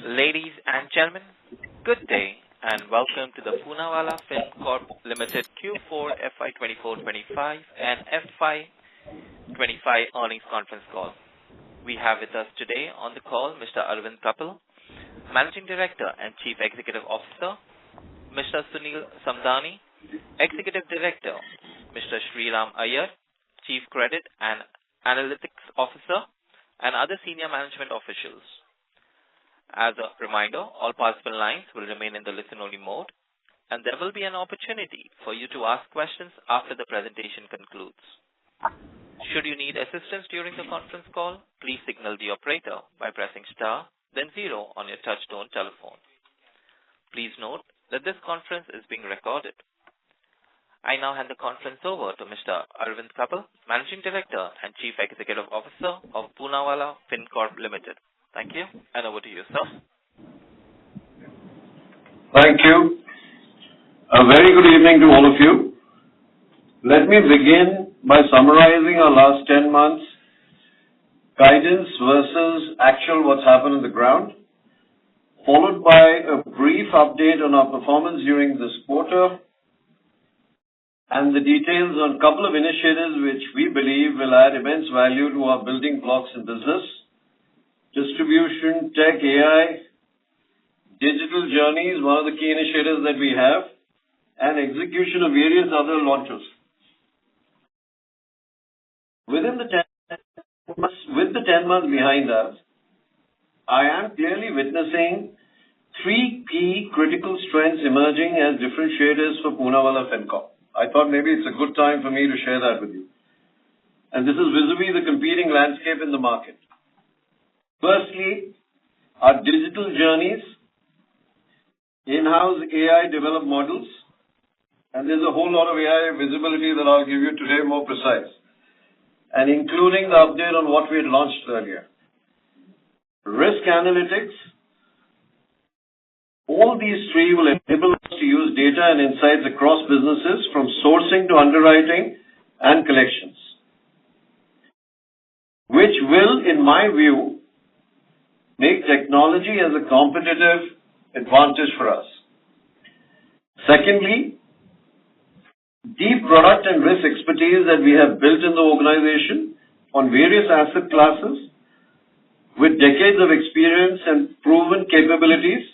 Ladies and gentlemen, good day and welcome to the Poonawalla Fincorp Limited Q4FY24-25 and FY25 earnings conference call. We have with us today on the call Mr. Arvind Kapil, Managing Director and Chief Executive Officer, Mr. Sunil Samdani, Executive Director, Mr. Sriram Iyer, Chief Credit and Analytics Officer, and other senior management officials. As a reminder, all participant lines will remain in the listen-only mode, and there will be an opportunity for you to ask questions after the presentation concludes. Should you need assistance during the conference call, please signal the operator by pressing star, then 0 on your touch-tone telephone. Please note that this conference is being recorded. I now hand the conference over to Mr. Arvind Kapil, Managing Director and Chief Executive Officer of Poonawalla Fincorp Limited. Thank you, and over to you, sir. Thank you. A very good evening to all of you. Let me begin by summarizing our last 10 months guidance versus actual what's happened on the ground, followed by a brief update on our performance during this quarter and the details on a couple of initiatives which we believe will add immense value to our building blocks in business: distribution, tech, AI, digital journeys, one of the key initiatives that we have, and execution of various other launches. With the 10 months behind us, I am clearly witnessing three key critical strengths emerging as differentiators for Poonawalla Fincorp. I thought maybe it's a good time for me to share that with you. And this is vis-a-vis the competing landscape in the market. Firstly, our digital journeys, in-house AI-developed models, and there's a whole lot of AI visibility that I'll give you today, more precise, and including the update on what we had launched earlier. Risk analytics, all these three will enable us to use data and insights across businesses from sourcing to underwriting and collections, which will, in my view, make technology as a competitive advantage for us. Secondly, deep product and risk expertise that we have built in the organization on various asset classes with decades of experience and proven capabilities.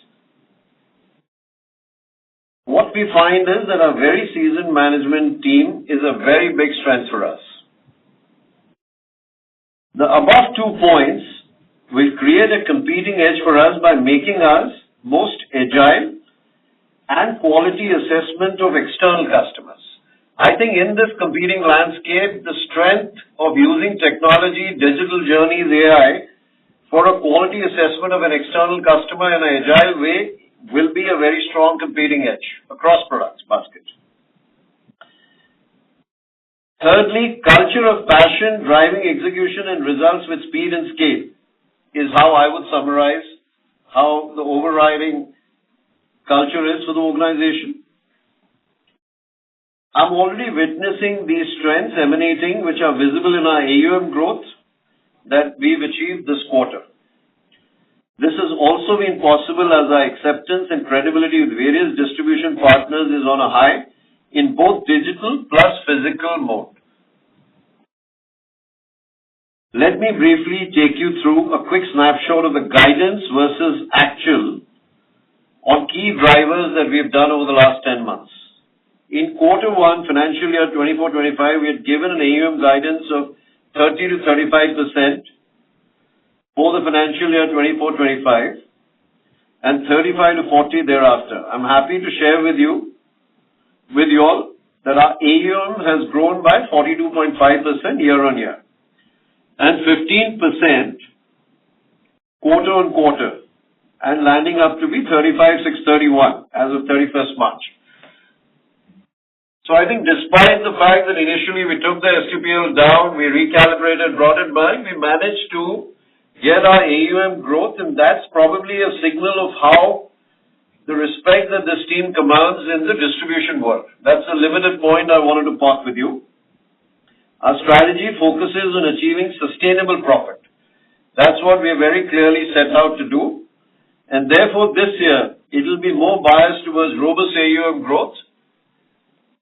What we find is that our very seasoned management team is a very big strength for us. The above 2 points will create a competing edge for us by making us most agile and quality assessment of external customers. I think in this competing landscape, the strength of using technology, digital journeys, AI for a quality assessment of an external customer in an agile way will be a very strong competing edge across products basket. Thirdly, culture of passion, driving execution and results with speed and scale is how I would summarize how the overriding culture is for the organization. I'm already witnessing these strengths emanating, which are visible in our AUM growth that we've achieved this quarter. This has also been possible as our acceptance and credibility with various distribution partners is on a high in both digital plus physical mode. Let me briefly take you through a quick snapshot of the guidance versus actual on key drivers that we've done over the last 10 months. In Q1, financial year 24-25, we had given an AUM guidance of 30 to 35% for the financial year 24-25 and 35 to 40 thereafter. I'm happy to share with you all that our AUM has grown by 42.5% year on year and 15% quarter on quarter, and landing up to be 35,631 as of 31st March. So I think despite the fact that initially we took the STPL down, we recalibrated, brought it back, we managed to get our AUM growth, and that's probably a signal of how the respect that this team commands in the distribution world. That's a limited point I wanted to park with you. Our strategy focuses on achieving sustainable profit. That's what we very clearly set out to do. and therefore this year it will be more biased towards robust AUM growth.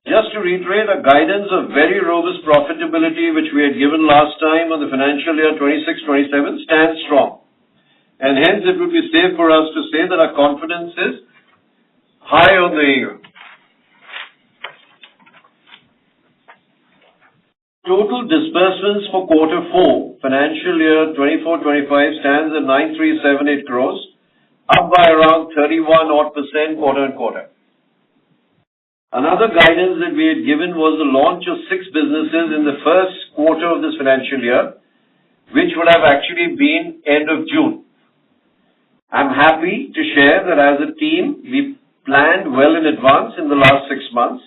Just to reiterate, our guidance of very robust profitability, which we had given last time on the financial year 26-27, stands strong. And hence it would be safe for us to say that our confidence is high on the AUM. Total disbursements for Q4, financial year 24-25, stands at 9,378 crores, up by around 31% quarter-on-quarter. Another guidance that we had given was the launch of 6 businesses in the first quarter of this financial year, which would have actually been end of June. I'm happy to share that as a team, we planned well in advance in the last 6 months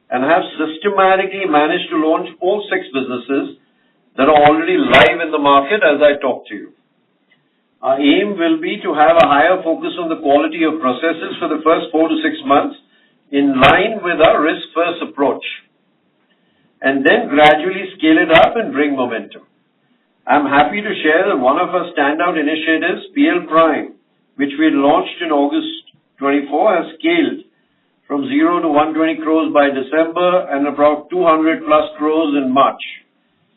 and have systematically managed to launch all 6 businesses that are already live in the market as I talk to you. Our aim will be to have a higher focus on the quality of processes for the first 4 to 6 months in line with our risk-first approach, and then gradually scale it up and bring momentum. I'm happy to share that one of our standout initiatives, PL Prime, which we launched in August 24, has scaled from 0 to 120 crores by December and about 200 plus crores in March.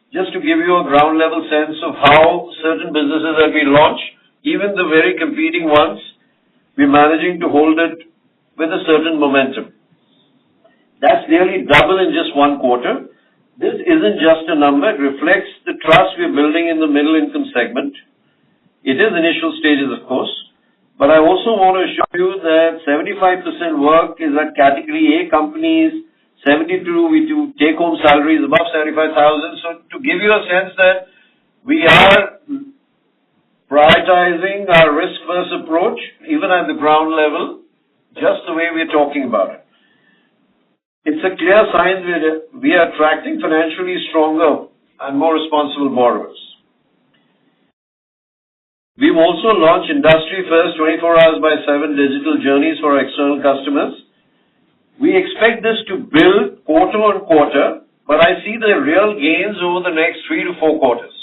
Just to give you a ground level sense of how certain businesses that we launch, even the very competing ones, we're managing to hold it with a certain momentum. That's nearly double in just 1 quarter. This isn't just a number, it reflects the trust we're building in the middle income segment. It is initial stages, of course, but I also want to assure you that 75% work is at category A companies, 72 we do take home salaries above 75,000. So to give you a sense that we are prioritizing our risk-first approach, even at the ground level, just the way we're talking about it. It's a clear sign that we are attracting financially stronger and more responsible borrowers. We've also launched industry-first 24 hours by 7 digital journeys for our external customers. We expect this to build quarter on quarter, but I see the real gains over the next 3 to 4 quarters.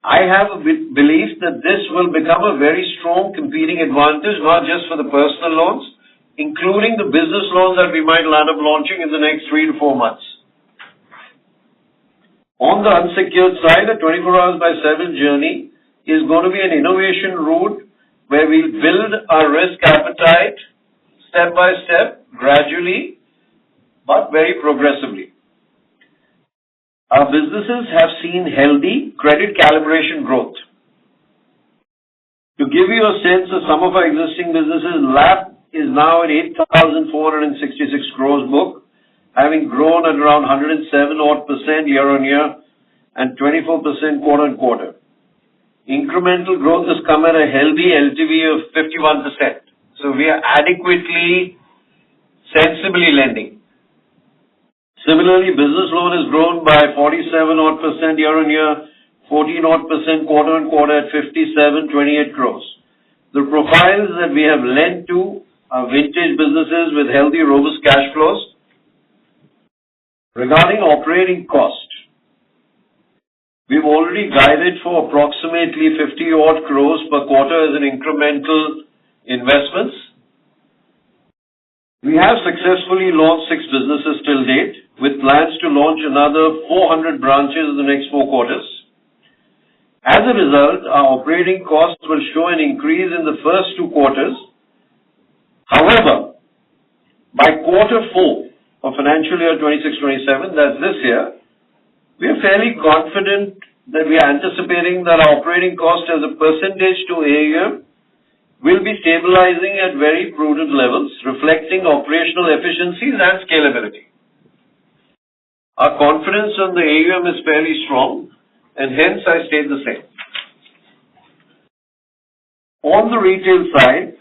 I have a belief that this will become a very strong competing advantage, not just for the personal loans, including the business loans that we might land up launching in the next 3 to 4 months. On the unsecured side, a 24 hours by 7 journey is going to be an innovation route where we build our risk appetite step by step, gradually, but very progressively. Our businesses have seen healthy credit calibration growth. To give you a sense of some of our existing businesses, LAP is now at 8,466 crores book, having grown at around 107% year on year and 24% quarter on quarter. Incremental growth has come at a healthy LTV of 51%. So we are adequately, sensibly lending. Similarly, business loan has grown by 47% year on year, 14% quarter on quarter at 5728 crores. The profiles that we have lent to are vintage businesses with healthy, robust cash flows. Regarding operating cost, we've already guided for approximately 50 odd crores per quarter as an incremental investments. We have successfully launched 6 businesses till date, with plans to launch another 400 branches in the next 4 quarters. As a result, our operating costs will show an increase in the first 2 quarters. However, by Q4 of financial year 26-27, that's this year, we are fairly confident that we are anticipating that our operating cost as a percentage to AUM will be stabilizing at very prudent levels, reflecting operational efficiencies and scalability. Our confidence on the AUM is fairly strong, and hence I state the same. On the retail side,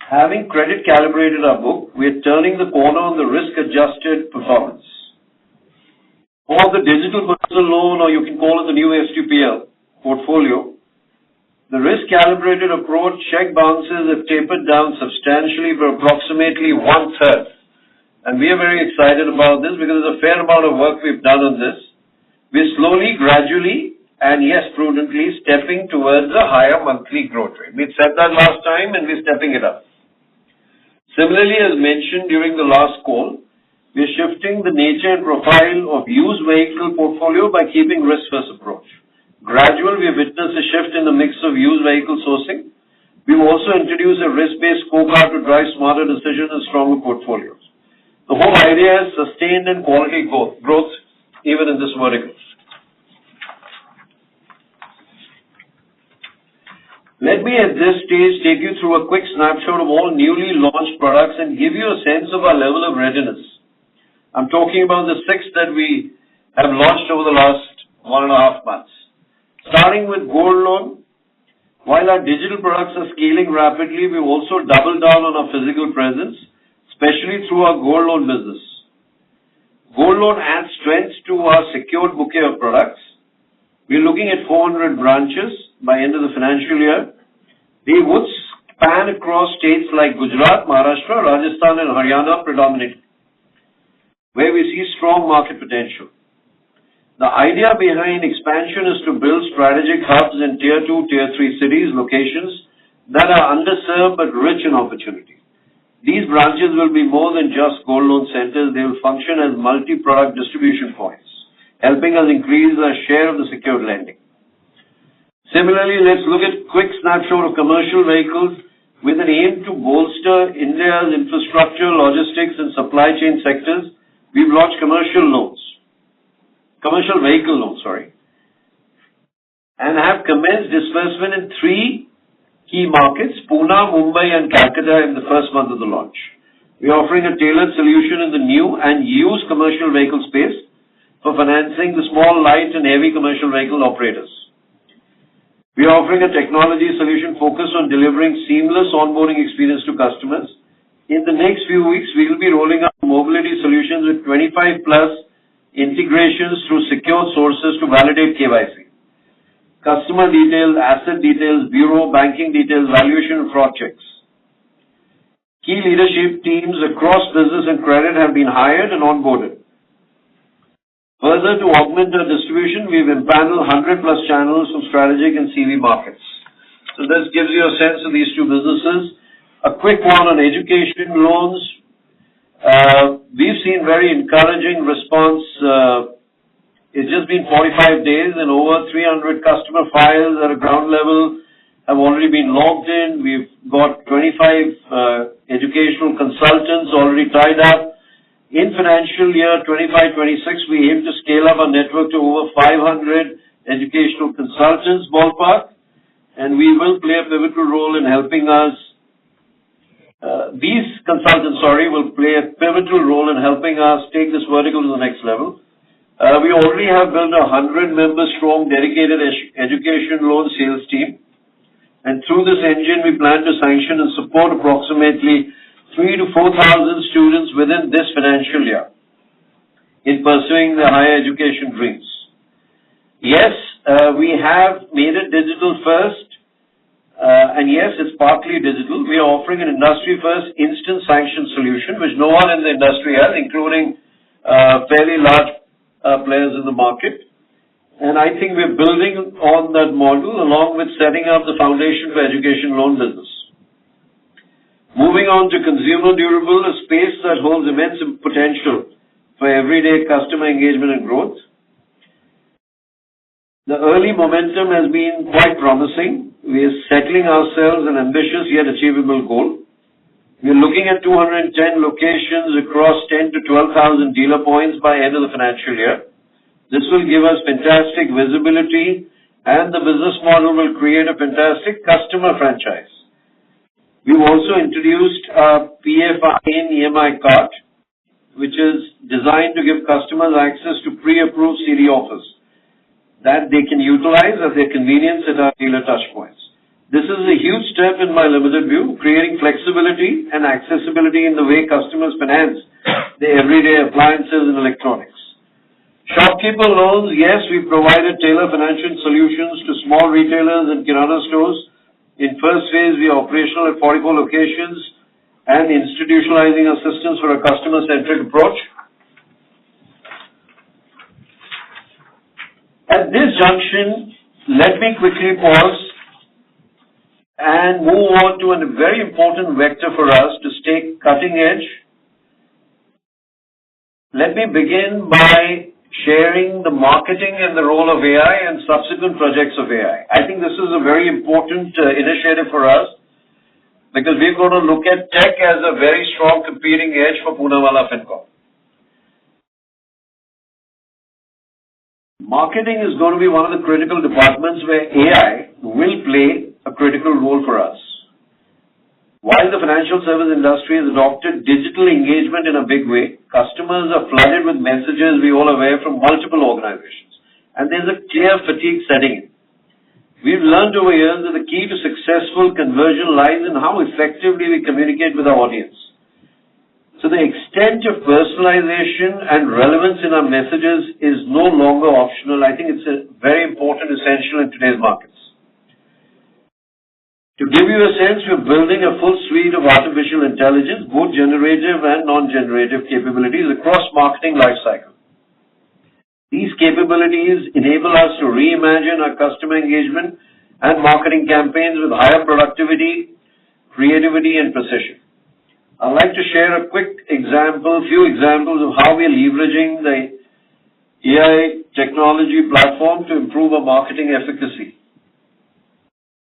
having credit calibrated our book, we are turning the corner on the risk-adjusted performance. For the digital personal loan, or you can call it the new STPL portfolio, the risk-calibrated approach check bounces have tapered down substantially by approximately 1/3. And we are very excited about this because there's a fair amount of work we've done on this. We're slowly, gradually, and yes, prudently stepping towards a higher monthly growth rate. We said that last time and we're stepping it up. Similarly, as mentioned during the last call, we're shifting the nature and profile of used vehicle portfolio by keeping risk-first approach. Gradually, we have witnessed a shift in the mix of used vehicle sourcing. We've also introduced a risk-based scorecard to drive smarter decisions and stronger portfolios. The whole idea is sustained and quality growth even in this vertical. Let me at this stage take you through a quick snapshot of all newly launched products and give you a sense of our level of readiness. I'm talking about the 6 that we have launched over the last 1.5 months. Starting with gold loan, while our digital products are scaling rapidly, we've also doubled down on our physical presence, especially through our gold loan business. Gold loan adds strength to our secured bouquet of products. We're looking at 400 branches by end of the financial year. They would span across states like Gujarat, Maharashtra, Rajasthan and Haryana predominantly, where we see strong market potential. The idea behind expansion is to build strategic hubs in Tier 2, Tier 3 cities, locations that are underserved but rich in opportunity. These branches will be more than just gold loan centers. They will function as multi-product distribution points, helping us increase our share of the secured lending. Similarly, let's look at quick snapshot of commercial vehicles with an aim to bolster India's infrastructure, logistics and supply chain sectors. We've launched commercial vehicle loans, and have commenced disbursement in 3 key markets, Pune, Mumbai and Calcutta in the first month of the launch. We are offering a tailored solution in the new and used commercial vehicle space for financing the small, light and heavy commercial vehicle operators. We are offering a technology solution focused on delivering seamless onboarding experience to customers. In the next few weeks, we will be rolling out mobility solutions with 25 plus integrations through secure sources to validate KYC. Customer details, asset details, bureau, banking details, valuation and fraud checks. Key leadership teams across business and credit have been hired and onboarded. Further, to augment our distribution, we've empaneled 100 plus channels from strategic and CV markets. So this gives you a sense of these 2 businesses. A quick one on education loans. We've seen very encouraging response. It's just been 45 days and over 300 customer files at a ground level have already been logged in. We've got 25 educational consultants already tied up. In financial year 25-26, we aim to scale up our network to over 500 educational consultants ballpark, and we will play a pivotal role in helping us. These consultants, will play a pivotal role in helping us take this vertical to the next level. We already have built a 100-member strong dedicated education loan sales team, and through this engine, we plan to sanction and support approximately 3,000 to 4,000 students within this financial year in pursuing their higher education dreams. Yes, we have made it digital first, and yes, it's partly digital. We are offering an industry-first instant sanction solution, which no one in the industry has, including fairly large players in the market. And I think we're building on that model along with setting up the foundation for education loan business. Moving on to consumer durable, a space that holds immense potential for everyday customer engagement and growth. The early momentum has been quite promising. We are settling ourselves an ambitious yet achievable goal. We are looking at 210 locations across 10 to 12,000 dealer points by end of the financial year. This will give us fantastic visibility and the business model will create a fantastic customer franchise. We've also introduced a PFI in EMI card, which is designed to give customers access to pre-approved CD offers that they can utilize at their convenience at our dealer touchpoints. This is a huge step in my limited view, creating flexibility and accessibility in the way customers finance their everyday appliances and electronics. Shopkeeper loans, yes, we provided tailored financial solutions to small retailers and kirana stores. In first phase, we are operational at 44 locations and institutionalizing our systems for a customer-centric approach. At this junction, Let me quickly pause and move on to a very important vector for us to stay cutting edge. Let me begin by sharing the marketing and the role of AI and subsequent projects of AI. I think this is a very important initiative for us because we're going to look at tech as a very strong competing edge for Poonawalla Fincorp. Marketing is going to be one of the critical departments where AI will play a critical role for us. While the financial service industry has adopted digital engagement in a big way, customers are flooded with messages, we all aware, from multiple organizations. And there's a clear fatigue setting in. We've learned over years that the key to successful conversion lies in how effectively we communicate with our audience. So the extent of personalization and relevance in our messages is no longer optional. I think it's a very important, essential in today's markets. To give you a sense, we're building a full suite of artificial intelligence, both generative and non-generative capabilities across marketing lifecycle. These capabilities enable us to reimagine our customer engagement and marketing campaigns with higher productivity, creativity, and precision. I'd like to share a few examples of how we're leveraging the AI technology platform to improve our marketing efficacy.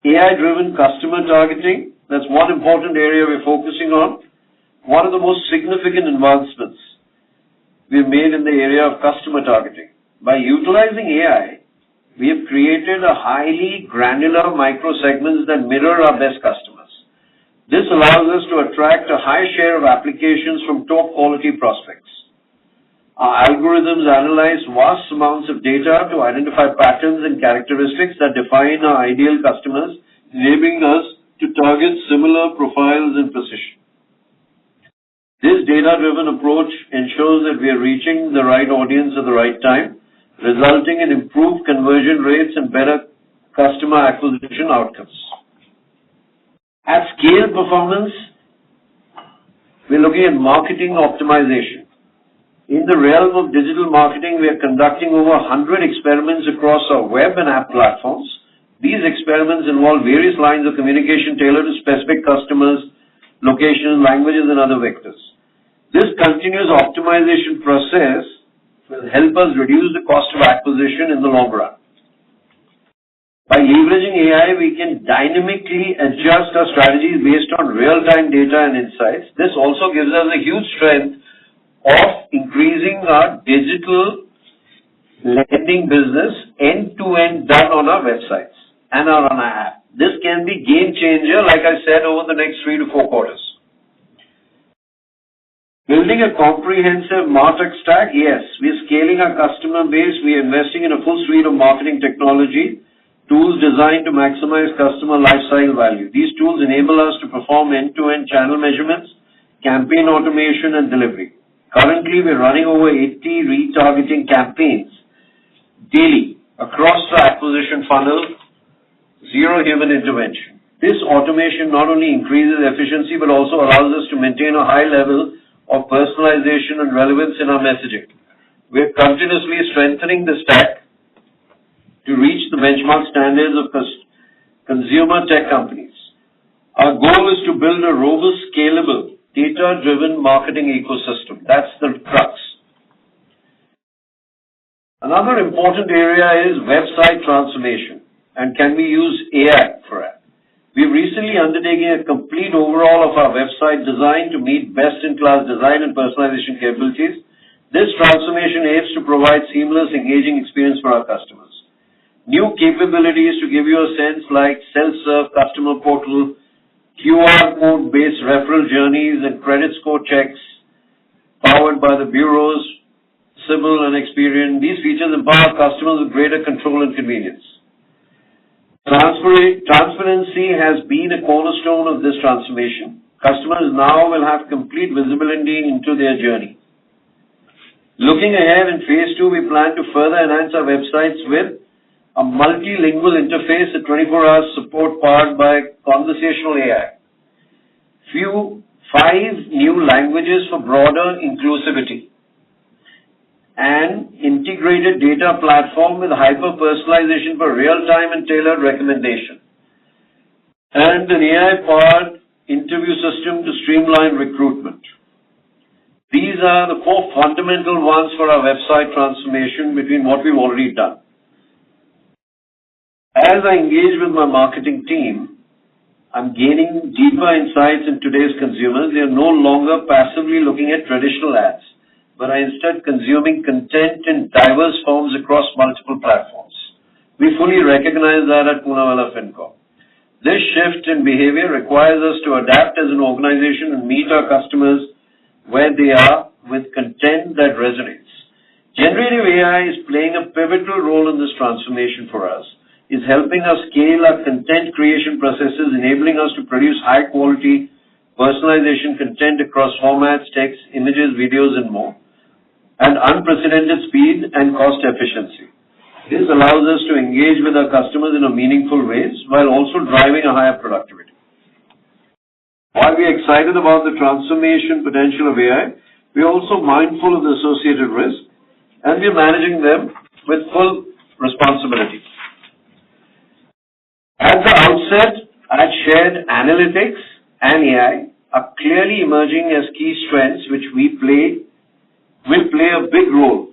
AI-driven customer targeting, that's one important area we're focusing on. One of the most significant advancements we've made in the area of customer targeting. By utilizing AI, we have created a highly granular micro-segments that mirror our best customers. This allows us to attract a high share of applications from top-quality prospects. Our algorithms analyze vast amounts of data to identify patterns and characteristics that define our ideal customers, enabling us to target similar profiles and precision. This data-driven approach ensures that we are reaching the right audience at the right time, resulting in improved conversion rates and better customer acquisition outcomes. At scale performance, we're looking at marketing optimization. In the realm of digital marketing, we are conducting over 100 experiments across our web and app platforms. These experiments involve various lines of communication tailored to specific customers, locations, languages, and other vectors. This continuous optimization process will help us reduce the cost of acquisition in the long run. By leveraging AI, we can dynamically adjust our strategies based on real-time data and insights. This also gives us a huge strength of increasing our digital lending business end-to-end done on our websites and on our app. This can be game changer, like I said, over the next 3 to 4 quarters. Building a comprehensive MarTech stack, yes, we are scaling our customer base. We are investing in a full suite of marketing technology, tools designed to maximize customer lifecycle value. These tools enable us to perform end-to-end channel measurements, campaign automation, and delivery. Currently, we're running over 80 retargeting campaigns daily across the acquisition funnel, zero human intervention. This automation not only increases efficiency but also allows us to maintain a high level of personalization and relevance in our messaging. We're continuously strengthening the stack to reach the benchmark standards of consumer tech companies. Our goal is to build a robust, scalable, data-driven marketing ecosystem. That's the crux. Another important area is website transformation, and can we use AI for it? We've recently undertaken a complete overhaul of our website design to meet best-in-class design and personalization capabilities. This transformation aims to provide seamless, engaging experience for our customers. New capabilities to give you a sense like self-serve customer portal, QR code-based referral journeys, and credit score checks powered by the bureaus, Civil and Experian. These features empower customers with greater control and convenience. Transparency has been a cornerstone of this transformation. Customers now will have complete visibility into their journey. Looking ahead in phase 2, we plan to further enhance our websites with a multilingual interface at 24-hour support powered by conversational AI. 5 new languages for broader inclusivity. an integrated data platform with hyper-personalization for real-time and tailored recommendation, and an AI-powered interview system to streamline recruitment. These are the four fundamental ones for our website transformation between what we've already done. As I engage with my marketing team, I'm gaining deeper insights in today's consumers. They are no longer passively looking at traditional ads, but are instead consuming content in diverse forms across multiple platforms. We fully recognize that at Poonawalla Fincorp. This shift in behavior requires us to adapt as an organization and meet our customers where they are with content that resonates. Generative AI is playing a pivotal role in this transformation for us. It's helping us scale our content creation processes, enabling us to produce high quality personalization content across formats, text, images, videos, and more, and unprecedented speed and cost efficiency. This allows us to engage with our customers in a meaningful ways while also driving a higher productivity. While we are excited about the transformation potential of AI, we are also mindful of the associated risks, and we are managing them with full responsibility. At the outset, I had shared analytics and AI are clearly emerging as key strengths which will play a big role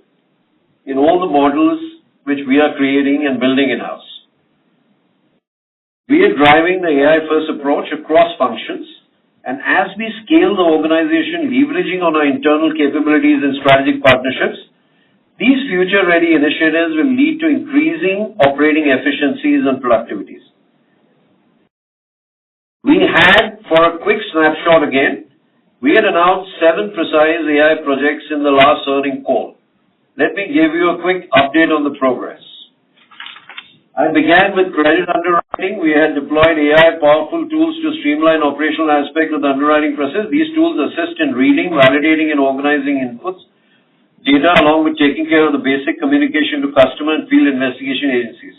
in all the models which we are creating and building in-house. We are driving the AI-first approach across functions, and as we scale the organization, leveraging on our internal capabilities and strategic partnerships, these future-ready initiatives will lead to increasing operating efficiencies and productivities. We had, for a quick snapshot again, we had announced 7 precise AI projects in the last earnings call. Let me give you a quick update on the progress. I began with credit underwriting. We had deployed AI powerful tools to streamline operational aspects of the underwriting process. These tools assist in reading, validating, and organizing inputs, data, along with taking care of the basic communication to customer and field investigation agencies.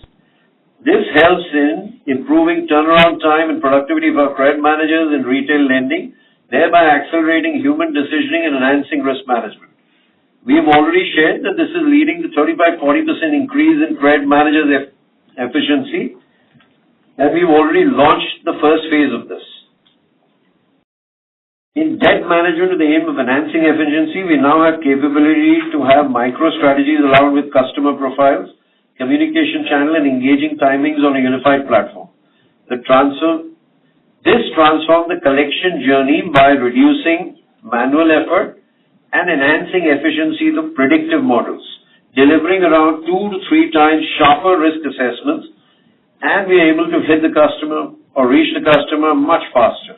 This helps in improving turnaround time and productivity for our credit managers in retail lending, thereby accelerating human decisioning and enhancing risk management. We have already shared that this is leading to 35-40% increase in credit managers' efficiency, and we've already launched the first phase of this. In debt management with the aim of enhancing efficiency, we now have capability to have micro strategies along with customer profiles, communication channel, and engaging timings on a unified platform. This transformed the collection journey by reducing manual effort and enhancing efficiency through predictive models, delivering around 2 to 3 times sharper risk assessments, and we are able to hit the customer or reach the customer much faster.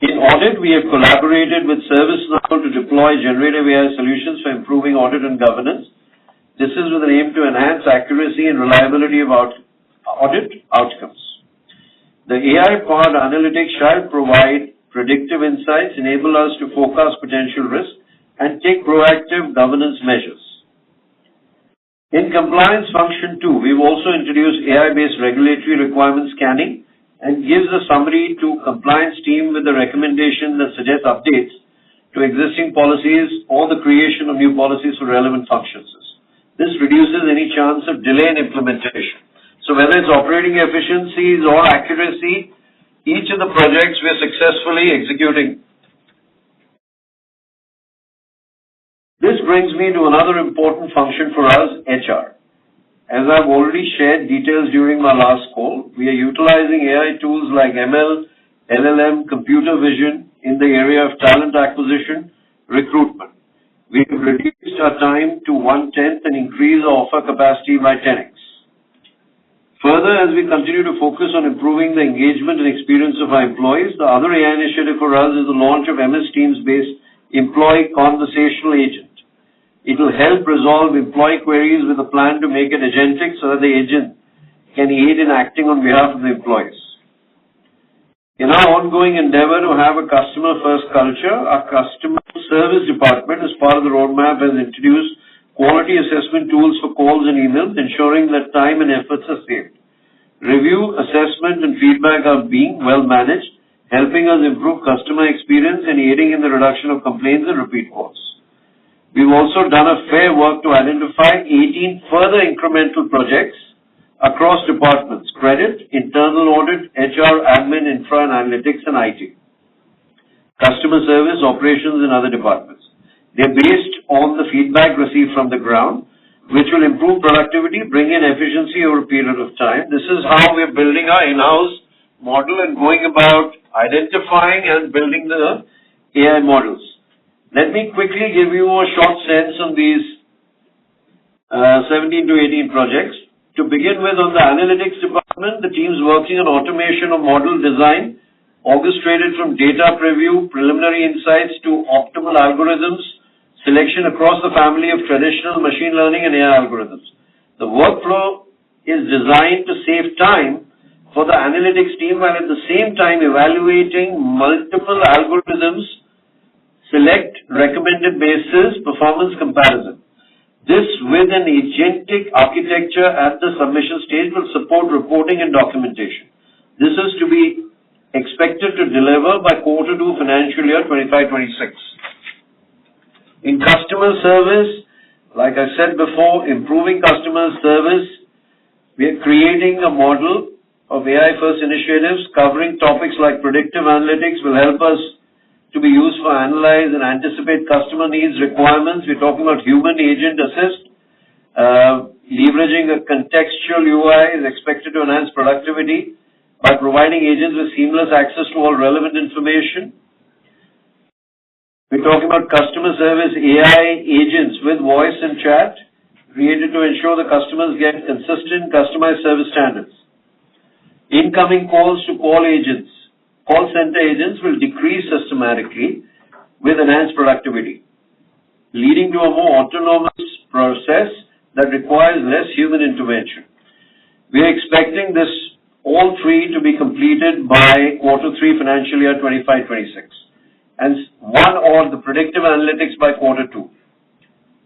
In audit, we have collaborated with ServiceNow to deploy generative AI solutions for improving audit and governance. This is with an aim to enhance accuracy and reliability of audit outcomes. The AI-powered analytics shall provide predictive insights, enable us to forecast potential risks, and take proactive governance measures. In compliance function 2, we've also introduced AI-based regulatory requirement scanning and gives a summary to compliance team with a recommendation that suggests updates to existing policies or the creation of new policies for relevant functions. This reduces any chance of delay in implementation. So whether it's operating efficiencies or accuracy, each of the projects we are successfully executing. This brings me to another important function for us, HR. As I've already shared details during my last call, we are utilizing AI tools like ML, LLM, computer vision in the area of talent acquisition, recruitment. We have reduced our time to 1/10 and increased our offer capacity by 10x. Further, as we continue to focus on improving the engagement and experience of our employees, the other AI initiative for us is the launch of MS Teams-based employee conversational agent. It will help resolve employee queries with a plan to make it agentic so that the agent can aid in acting on behalf of the employees. In our ongoing endeavor to have a customer-first culture, our customer service department, as part of the roadmap, has introduced quality assessment tools for calls and emails, ensuring that time and efforts are saved. Review, assessment, and feedback are being well managed, helping us improve customer experience and aiding in the reduction of complaints and repeat calls. We've also done a fair work to identify 18 further incremental projects across departments: credit, internal audit, HR, admin, infra and analytics, and IT. Customer service, operations, and other departments. They're based on the feedback received from the ground, which will improve productivity, bring in efficiency over a period of time. This is how we're building our in-house model and going about identifying and building the AI models. Let me quickly give you a short sense on these 17 to 18 projects. To begin with, on the analytics department, the team's working on automation of model design, orchestrated from data preview, preliminary insights to optimal algorithms, selection across the family of traditional machine learning and AI algorithms. The workflow is designed to save time for the analytics team while at the same time evaluating multiple algorithms, select recommended basis, performance comparison. This with an agentic architecture at the submission stage will support reporting and documentation. This is to be expected to deliver by Q2 financial year 25-26. In customer service, like I said before, improving customer service, we are creating a model of AI-first initiatives covering topics like predictive analytics will help us to be used for analyze and anticipate customer needs, requirements. We're talking about human agent assist. Leveraging a contextual UI is expected to enhance productivity by providing agents with seamless access to all relevant information. We're talking about customer service AI agents with voice and chat created to ensure the customers get consistent customized service standards. Incoming calls to call center agents will decrease systematically with enhanced productivity, leading to a more autonomous process that requires less human intervention. We are expecting all three to be completed by Q3 financial year 25-26, and the predictive analytics by Q2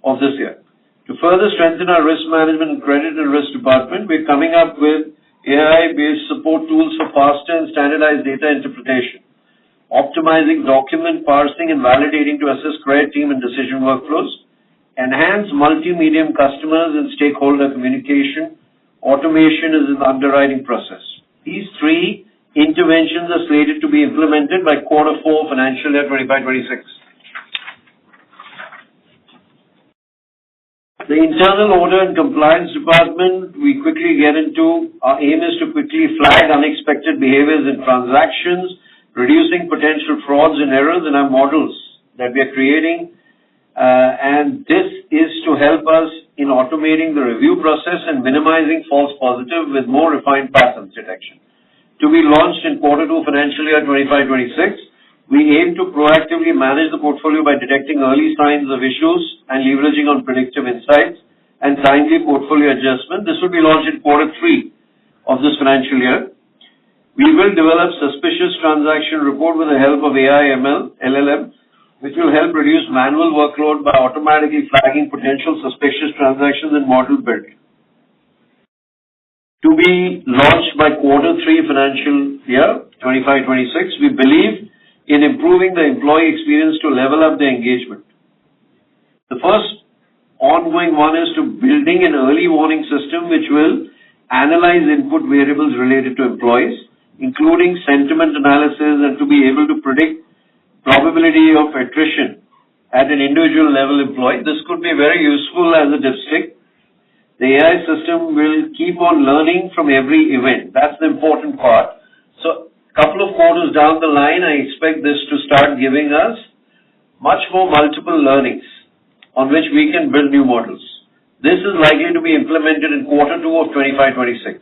of this year. To further strengthen our risk management and credit and risk department, we're coming up with AI-based support tools for faster and standardized data interpretation, optimizing document parsing and validating to assist credit team and decision workflows, enhance multi-medium customers and stakeholder communication, automation is an underwriting process. These three interventions are slated to be implemented by Q4 financial year 25-26. The internal audit and compliance department, we quickly get into, our aim is to quickly flag unexpected behaviors in transactions, reducing potential frauds and errors in our models that we are creating, and this is to help us in automating the review process and minimizing false positive with more refined patterns detection. To be launched in Q2 financial year 25-26, we aim to proactively manage the portfolio by detecting early signs of issues and leveraging on predictive insights and timely portfolio adjustment. This will be launched in Q3 of this financial year. We will develop suspicious transaction report with the help of AI ML, LLM, which will help reduce manual workload by automatically flagging potential suspicious transactions and model build. To be launched by Q3 financial year 25-26, we believe in improving the employee experience to level up their engagement. The first ongoing one is to building an early warning system which will analyze input variables related to employees, including sentiment analysis, and to be able to predict probability of attrition at an individual level employee. This could be very useful as a dipstick. The AI system will keep on learning from every event. That's the important part. So, couple of quarters down the line, I expect this to start giving us much more multiple learnings on which we can build new models. This is likely to be implemented in Q2 of 25-26.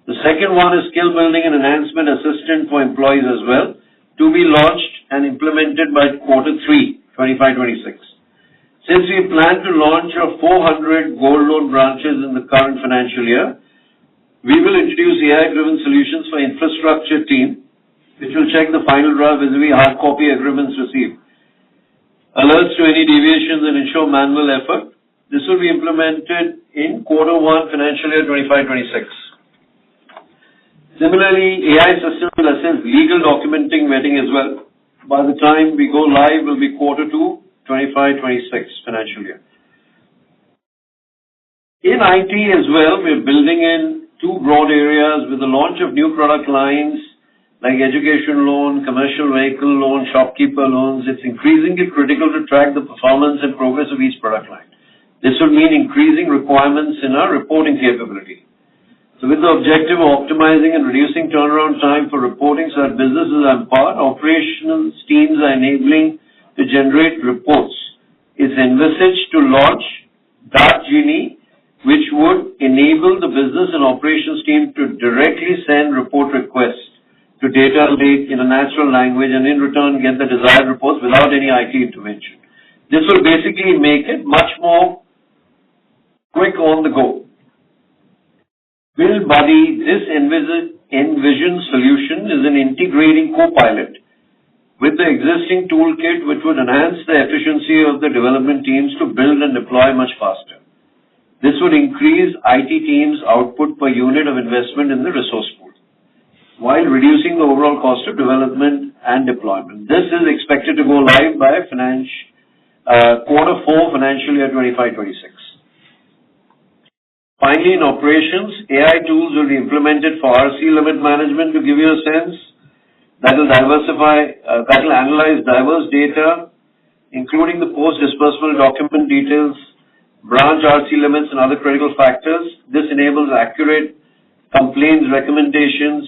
The second one is skill building and enhancement assistant for employees as well, to be launched and implemented by Q3 25-26. Since we plan to launch 400 gold loan branches in the current financial year, we will introduce AI-driven solutions for infrastructure team, which will check the final draft vis-a-vis hard copy agreements received, alerts to any deviations and ensure manual effort. This will be implemented in Q1 financial year 25-26. Similarly, AI system will assist legal documenting vetting as well. By the time we go live will be Q2 25-26 financial year. In IT as well, we're building in two broad areas with the launch of new product lines like education loan, commercial vehicle loan, shopkeeper loans. It's increasingly critical to track the performance and progress of each product line. This will mean increasing requirements in our reporting capability. So with the objective of optimizing and reducing turnaround time for reporting so that businesses are empowered, operational teams are enabling to generate reports. It's envisaged to launch Dart Genie, which would enable the business and operations team to directly send report requests to data lake in a natural language and in return get the desired reports without any IT intervention. This will basically make it much more quick on the go. Build Buddy, this envisioned solution is an integrating co-pilot with the existing toolkit which would enhance the efficiency of the development teams to build and deploy much faster. This would increase IT teams' output per unit of investment in the resource pool, while reducing the overall cost of development and deployment. This is expected to go live by Q4 financial year 25-26. Finally, in operations, AI tools will be implemented for RC limit management to give you a sense that will analyze diverse data, including the post-disbursement document details, branch RC limits, and other critical factors. This enables accurate complaints recommendations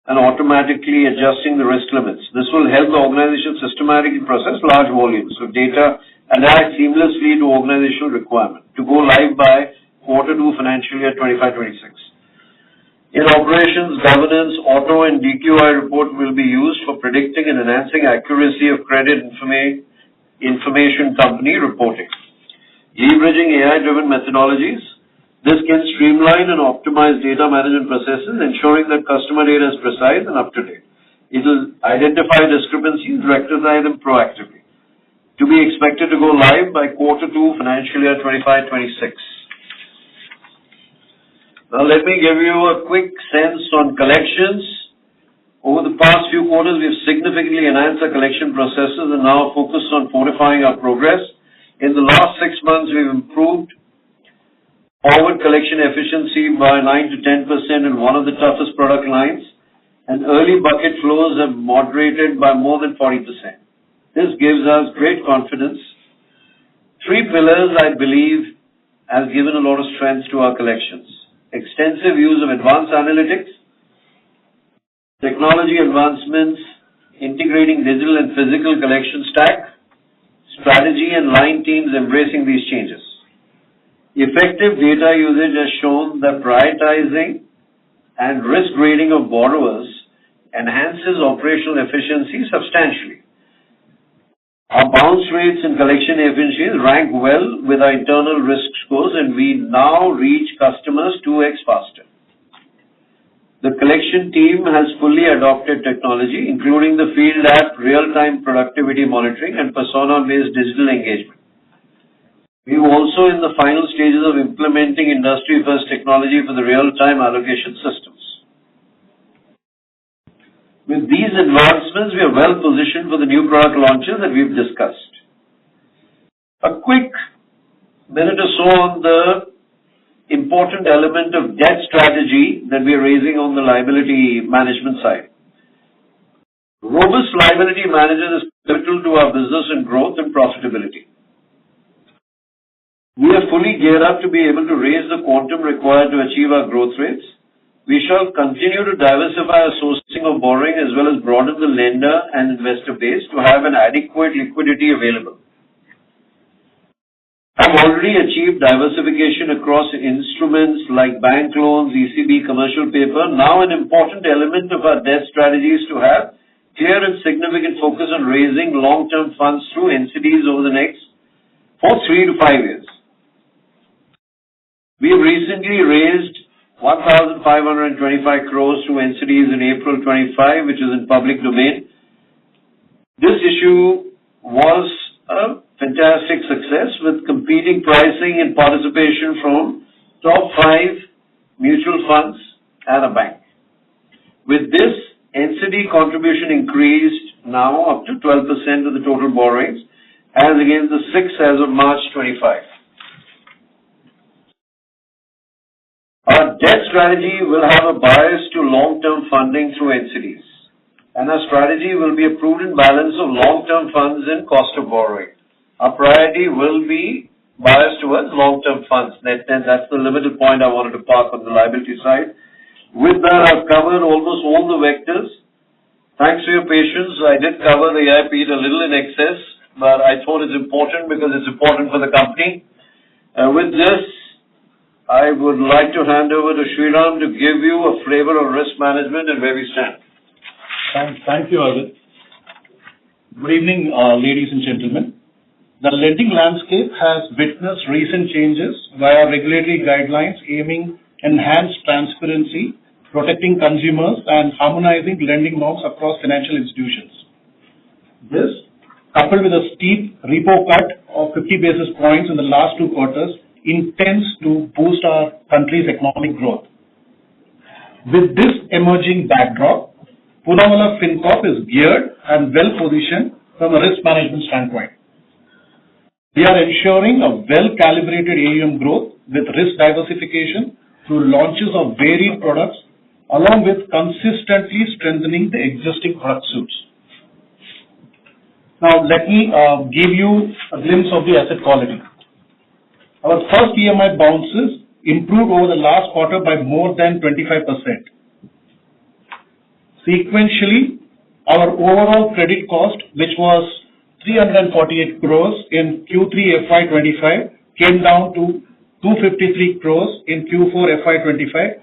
and automatically adjusting the risk limits. This will help the organization systematically process large volumes of data and add seamlessly to organizational requirement to go live by Q2 financial year 25-26. In operations, governance, auto and DQI report will be used for predicting and enhancing accuracy of credit information company reporting. Leveraging AI-driven methodologies, this can streamline and optimize data management processes, ensuring that customer data is precise and up-to-date. It will identify discrepancies, rectify them proactively. To be expected to go live by Q2 financial year 25-26. Now let me give you a quick sense on collections. Over the past few quarters, we've significantly enhanced our collection processes and now focused on fortifying our progress. In the last 6 months, we've improved forward collection efficiency by 9 to 10% in one of the toughest product lines, and early bucket flows have moderated by more than 40%. This gives us great confidence. 3 pillars, I believe, have given a lot of strength to our collections. Extensive use of advanced analytics, technology advancements, integrating digital and physical collection stack, strategy and line teams embracing these changes. Effective data usage has shown that prioritizing and risk grading of borrowers enhances operational efficiency substantially. Our bounce rates and collection efficiencies rank well with our internal risk scores, and we now reach customers 2x faster. The collection team has fully adopted technology, including the field app, real-time productivity monitoring, and persona-based digital engagement. We are also in the final stages of implementing industry-first technology for the real-time allocation systems. With these advancements, we are well positioned for the new product launches that we've discussed. A quick minute or so on the important element of debt strategy that we are raising on the liability management side. Robust liability management is critical to our business and growth and profitability. We are fully geared up to be able to raise the quantum required to achieve our growth rates. We shall continue to diversify our sourcing of borrowing as well as broaden the lender and investor base to have an adequate liquidity available. I've already achieved diversification across instruments like bank loans, ECB, commercial paper. Now an important element of our debt strategy is to have clear and significant focus on raising long-term funds through NCDs over the next 3 to 5 years. We have recently raised 1,525 crores through NCDs in April 25, which is in public domain. This issue was a fantastic success with competing pricing and participation from top 5 mutual funds and a bank. With this, NCD contribution increased now up to 12% of the total borrowings, as against the 6 as of March 25. Our debt strategy will have a bias to long-term funding through NCDs, and our strategy will be a prudent balance of long-term funds and cost of borrowing. Our priority will be biased towards long-term funds. That's the limited point I wanted to park on the liability side. With that, I've covered almost all the vectors. Thanks for your patience. I did cover the AIP a little in excess, but I thought it's important because it's important for the company. With this, I would like to hand over to Sriram to give you a flavor of risk management and where we stand. Thank you, Arvind. Good evening, ladies and gentlemen. The lending landscape has witnessed recent changes via regulatory guidelines aiming enhanced transparency, protecting consumers, and harmonizing lending norms across financial institutions. This, coupled with a steep repo cut of 50 basis points in the last 2 quarters, intends to boost our country's economic growth. With this emerging backdrop, Poonawalla Fincorp is geared and well positioned from a risk management standpoint. We are ensuring a well-calibrated AUM growth with risk diversification through launches of varied products, along with consistently strengthening the existing product suites. Now, let me give you a glimpse of the asset quality. Our first EMI bounces improved over the last quarter by more than 25%. Sequentially, our overall credit cost, which was 348 crores in Q3FY25, came down to 253 crores in Q4FY25,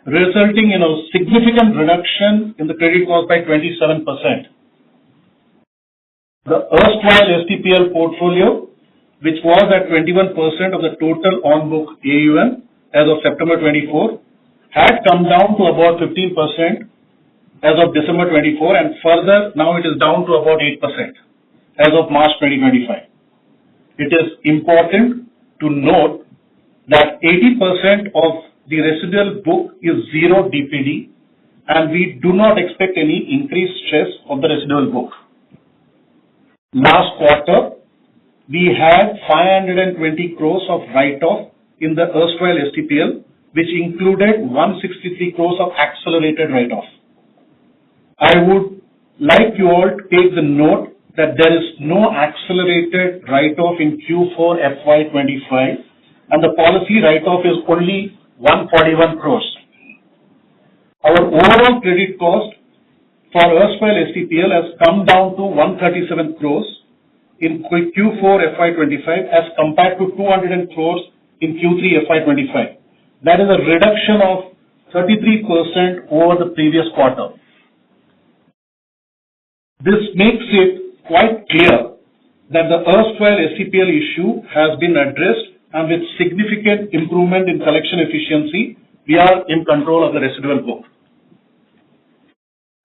resulting in a significant reduction in the credit cost by 27%. The erstwhile STPL portfolio, which was at 21% of the total on-book AUM as of September 24, had come down to about 15% as of December 24, and further now it is down to about 8% as of March 2025. It is important to note that 80% of the residual book is zero DPD, and we do not expect any increased stress of the residual book. Last quarter, we had 520 crores of write-off in the erstwhile STPL, which included 163 crores of accelerated write-off. I would like you all to take the note that there is no accelerated write-off in Q4FY25, and the policy write-off is only 141 crores. Our overall credit cost for erstwhile STPL has come down to 137 crores in Q4FY25 as compared to 200 crores in Q3FY25. That is a reduction of 33% over the previous quarter. This makes it quite clear that the erstwhile STPL issue has been addressed, and with significant improvement in collection efficiency, we are in control of the residual book.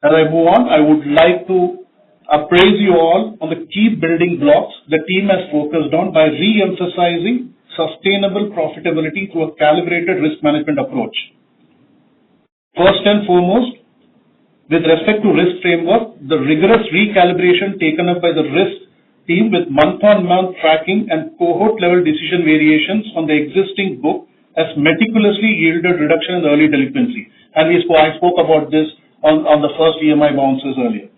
As I move on, I would like to appraise you all on the key building blocks the team has focused on by re-emphasizing sustainable profitability through a calibrated risk management approach. First and foremost, with respect to risk framework, the rigorous recalibration taken up by the risk team with month-on-month tracking and cohort-level decision variations on the existing book has meticulously yielded reduction in the early delinquency. And I spoke about this on the first EMI bounces earlier.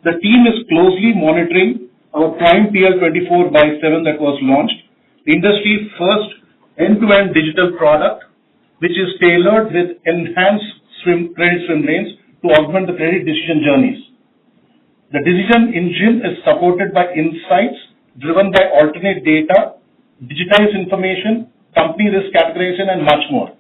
The team is closely monitoring our Prime PL24/7 that was launched, the industry's first end-to-end digital product, which is tailored with enhanced credit swim lanes to augment the credit decision journeys. The decision engine is supported by insights driven by alternate data, digitized information, company risk categorization, and much more.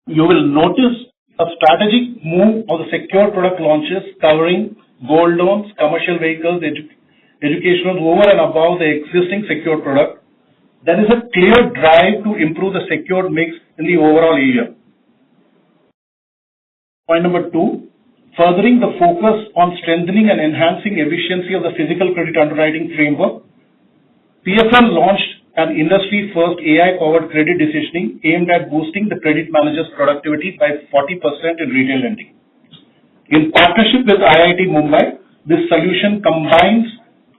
You will notice a strategic move of the secured product launches covering gold loans, commercial vehicles, educational over and above the existing secured product. There is a clear drive to improve the secured mix in the overall AUM. Point number 2, furthering the focus on strengthening and enhancing efficiency of the physical credit underwriting framework, PFL launched an industry-first AI-powered credit decisioning aimed at boosting the credit manager's productivity by 40% in retail lending. In partnership with IIT Mumbai, This solution combines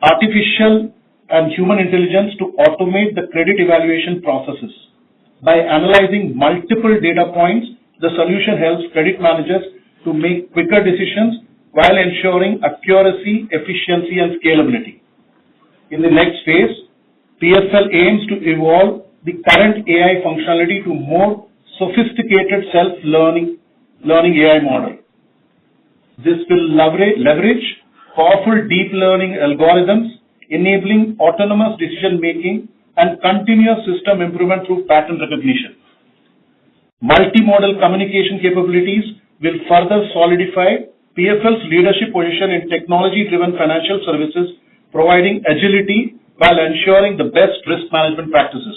artificial and human intelligence to automate the credit evaluation processes. By analyzing multiple data points, the solution helps credit managers to make quicker decisions while ensuring accuracy, efficiency, and scalability. In the next phase, PFL aims to evolve the current AI functionality to more sophisticated self-learning AI model. This will leverage powerful deep learning algorithms, enabling autonomous decision-making and continuous system improvement through pattern recognition. Multimodal communication capabilities will further solidify PFL's leadership position in technology-driven financial services, providing agility while ensuring the best risk management practices.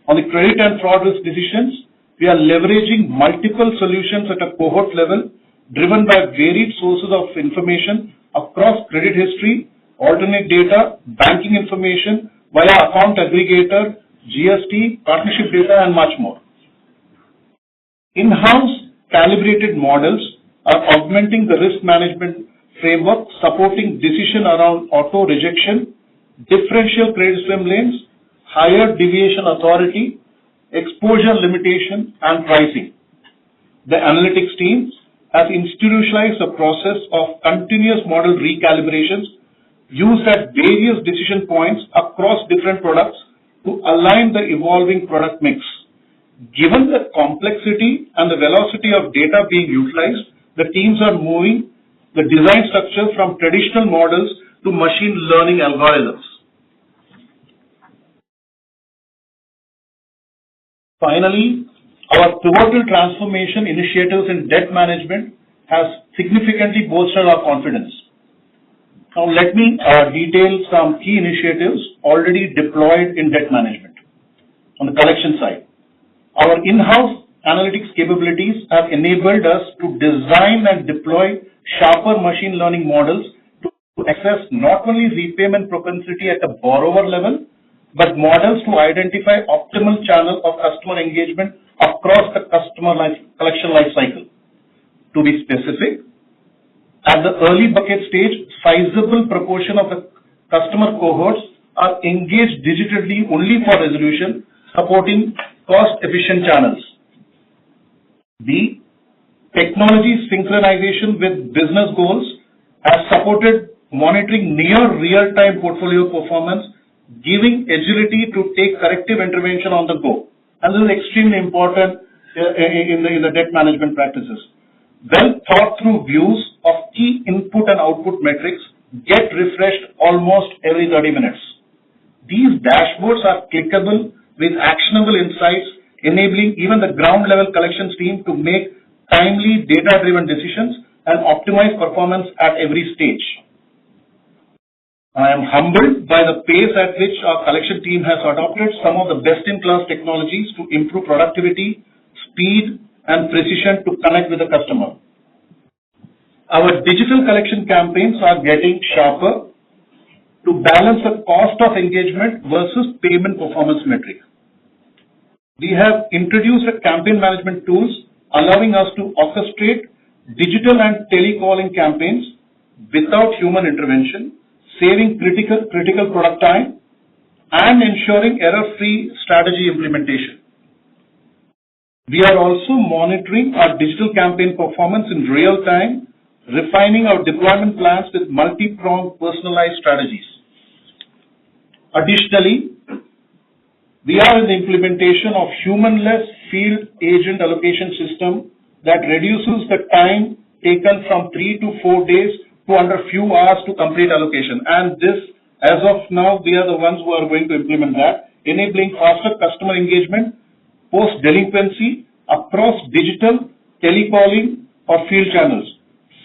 On the credit and fraud risk decisions, we are leveraging multiple solutions at a cohort level, driven by varied sources of information across credit history, alternate data, banking information, via account aggregator, GST, partnership data, and much more. In-house calibrated models are augmenting the risk management framework, supporting decision around auto rejection, differential credit swim lanes, higher deviation authority, exposure limitation, and pricing. The analytics team has institutionalized a process of continuous model recalibrations used at various decision points across different products to align the evolving product mix. Given the complexity and the velocity of data being utilized, the teams are moving the design structure from traditional models to machine learning algorithms. Finally, our pivotal transformation initiatives in debt management has significantly bolstered our confidence. Now let me detail some key initiatives already deployed in debt management. On the collection side, our in-house analytics capabilities have enabled us to design and deploy sharper machine learning models to assess not only repayment propensity at a borrower level, but models to identify optimal channel of customer engagement across the collection life cycle. To be specific, at the early bucket stage, sizable proportion of the customer cohorts are engaged digitally only for resolution, supporting cost-efficient channels. B, technology synchronization with business goals has supported monitoring near real-time portfolio performance, giving agility to take corrective intervention on the go. And this is extremely important in the debt management practices. Well thought through views of key input and output metrics get refreshed almost every 30 minutes. These dashboards are clickable with actionable insights, enabling even the ground level collections team to make timely data-driven decisions and optimize performance at every stage. I am humbled by the pace at which our collection team has adopted some of the best-in-class technologies to improve productivity, speed, and precision to connect with the customer. Our digital collection campaigns are getting sharper to balance the cost of engagement versus payment performance metric. We have introduced a campaign management tools allowing us to orchestrate digital and telecalling campaigns without human intervention, saving critical product time, and ensuring error-free strategy implementation. We are also monitoring our digital campaign performance in real time, refining our deployment plans with multi-pronged personalized strategies. Additionally, we are in the implementation of humanless field agent allocation system that reduces the time taken from 3 to 4 days to under few hours to complete allocation. And this, as of now, we are the ones who are going to implement that, enabling faster customer engagement, post-delinquency across digital, telecalling, or field channels.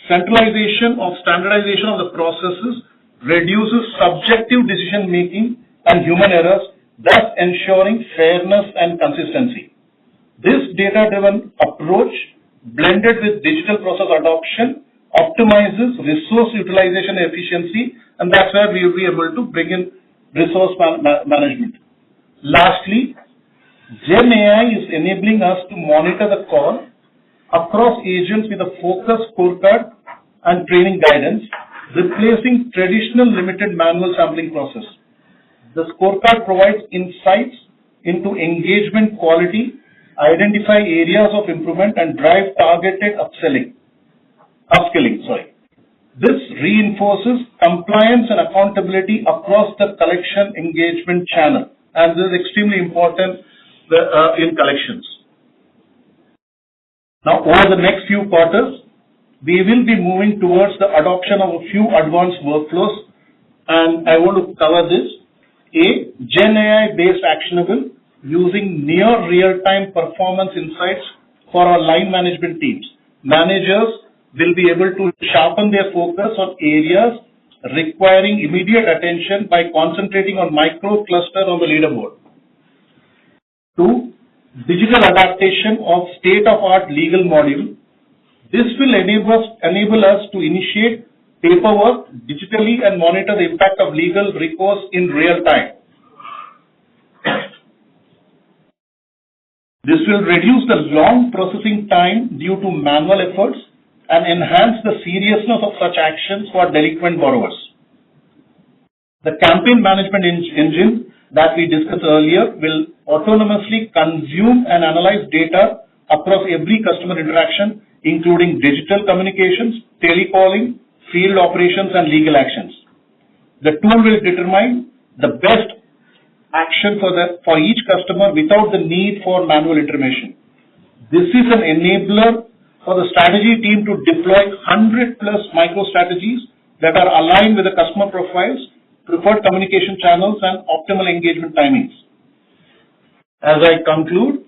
Centralization of standardization of the processes reduces subjective decision-making and human errors, thus ensuring fairness and consistency. This data-driven approach, blended with digital process adoption, optimizes resource utilization efficiency, and that's where we will be able to bring in resource management. Lastly, Gen AI is enabling us to monitor the call across agents with a focused scorecard and training guidance, replacing traditional limited manual sampling process. The scorecard provides insights into engagement quality, identify areas of improvement, and drive targeted upskilling. This reinforces compliance and accountability across the collection engagement channel, and this is extremely important in collections. Now, over the next few quarters, we will be moving towards the adoption of a few advanced workflows, and I want to cover this. Gen AI-based actionable using near real-time performance insights for our line management teams. Managers will be able to sharpen their focus on areas requiring immediate attention by concentrating on micro cluster on the leaderboard. 2, digital adaptation of state-of-art legal module. This will enable us to initiate paperwork digitally and monitor the impact of legal recourse in real time. This will reduce the long processing time due to manual efforts and enhance the seriousness of such actions for delinquent borrowers. The campaign management engine that we discussed earlier will autonomously consume and analyze data across every customer interaction, including digital communications, telecalling, field operations, and legal actions. The tool will determine the best action for each customer without the need for manual intervention. This is an enabler for the strategy team to deploy 100+ micro strategies that are aligned with the customer profiles, preferred communication channels, and optimal engagement timings. As I conclude,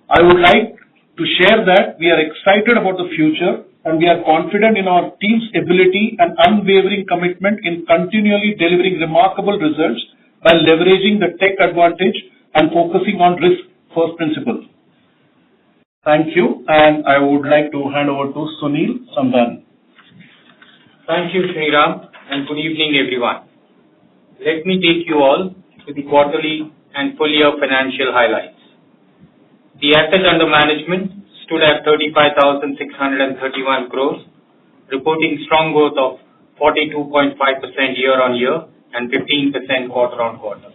I would like to share that we are excited about the future and we are confident in our team's ability and unwavering commitment in continually delivering remarkable results by leveraging the tech advantage and focusing on risk-first principles. Thank you, and I would like to hand over to Sunil Samdani. Thank you, Sriram, and good evening, everyone. Let me take you all to the quarterly and full year financial highlights. The assets under management stood at 35,631 crores, reporting strong growth of 42.5% year-on-year and 15% quarter-on-quarter,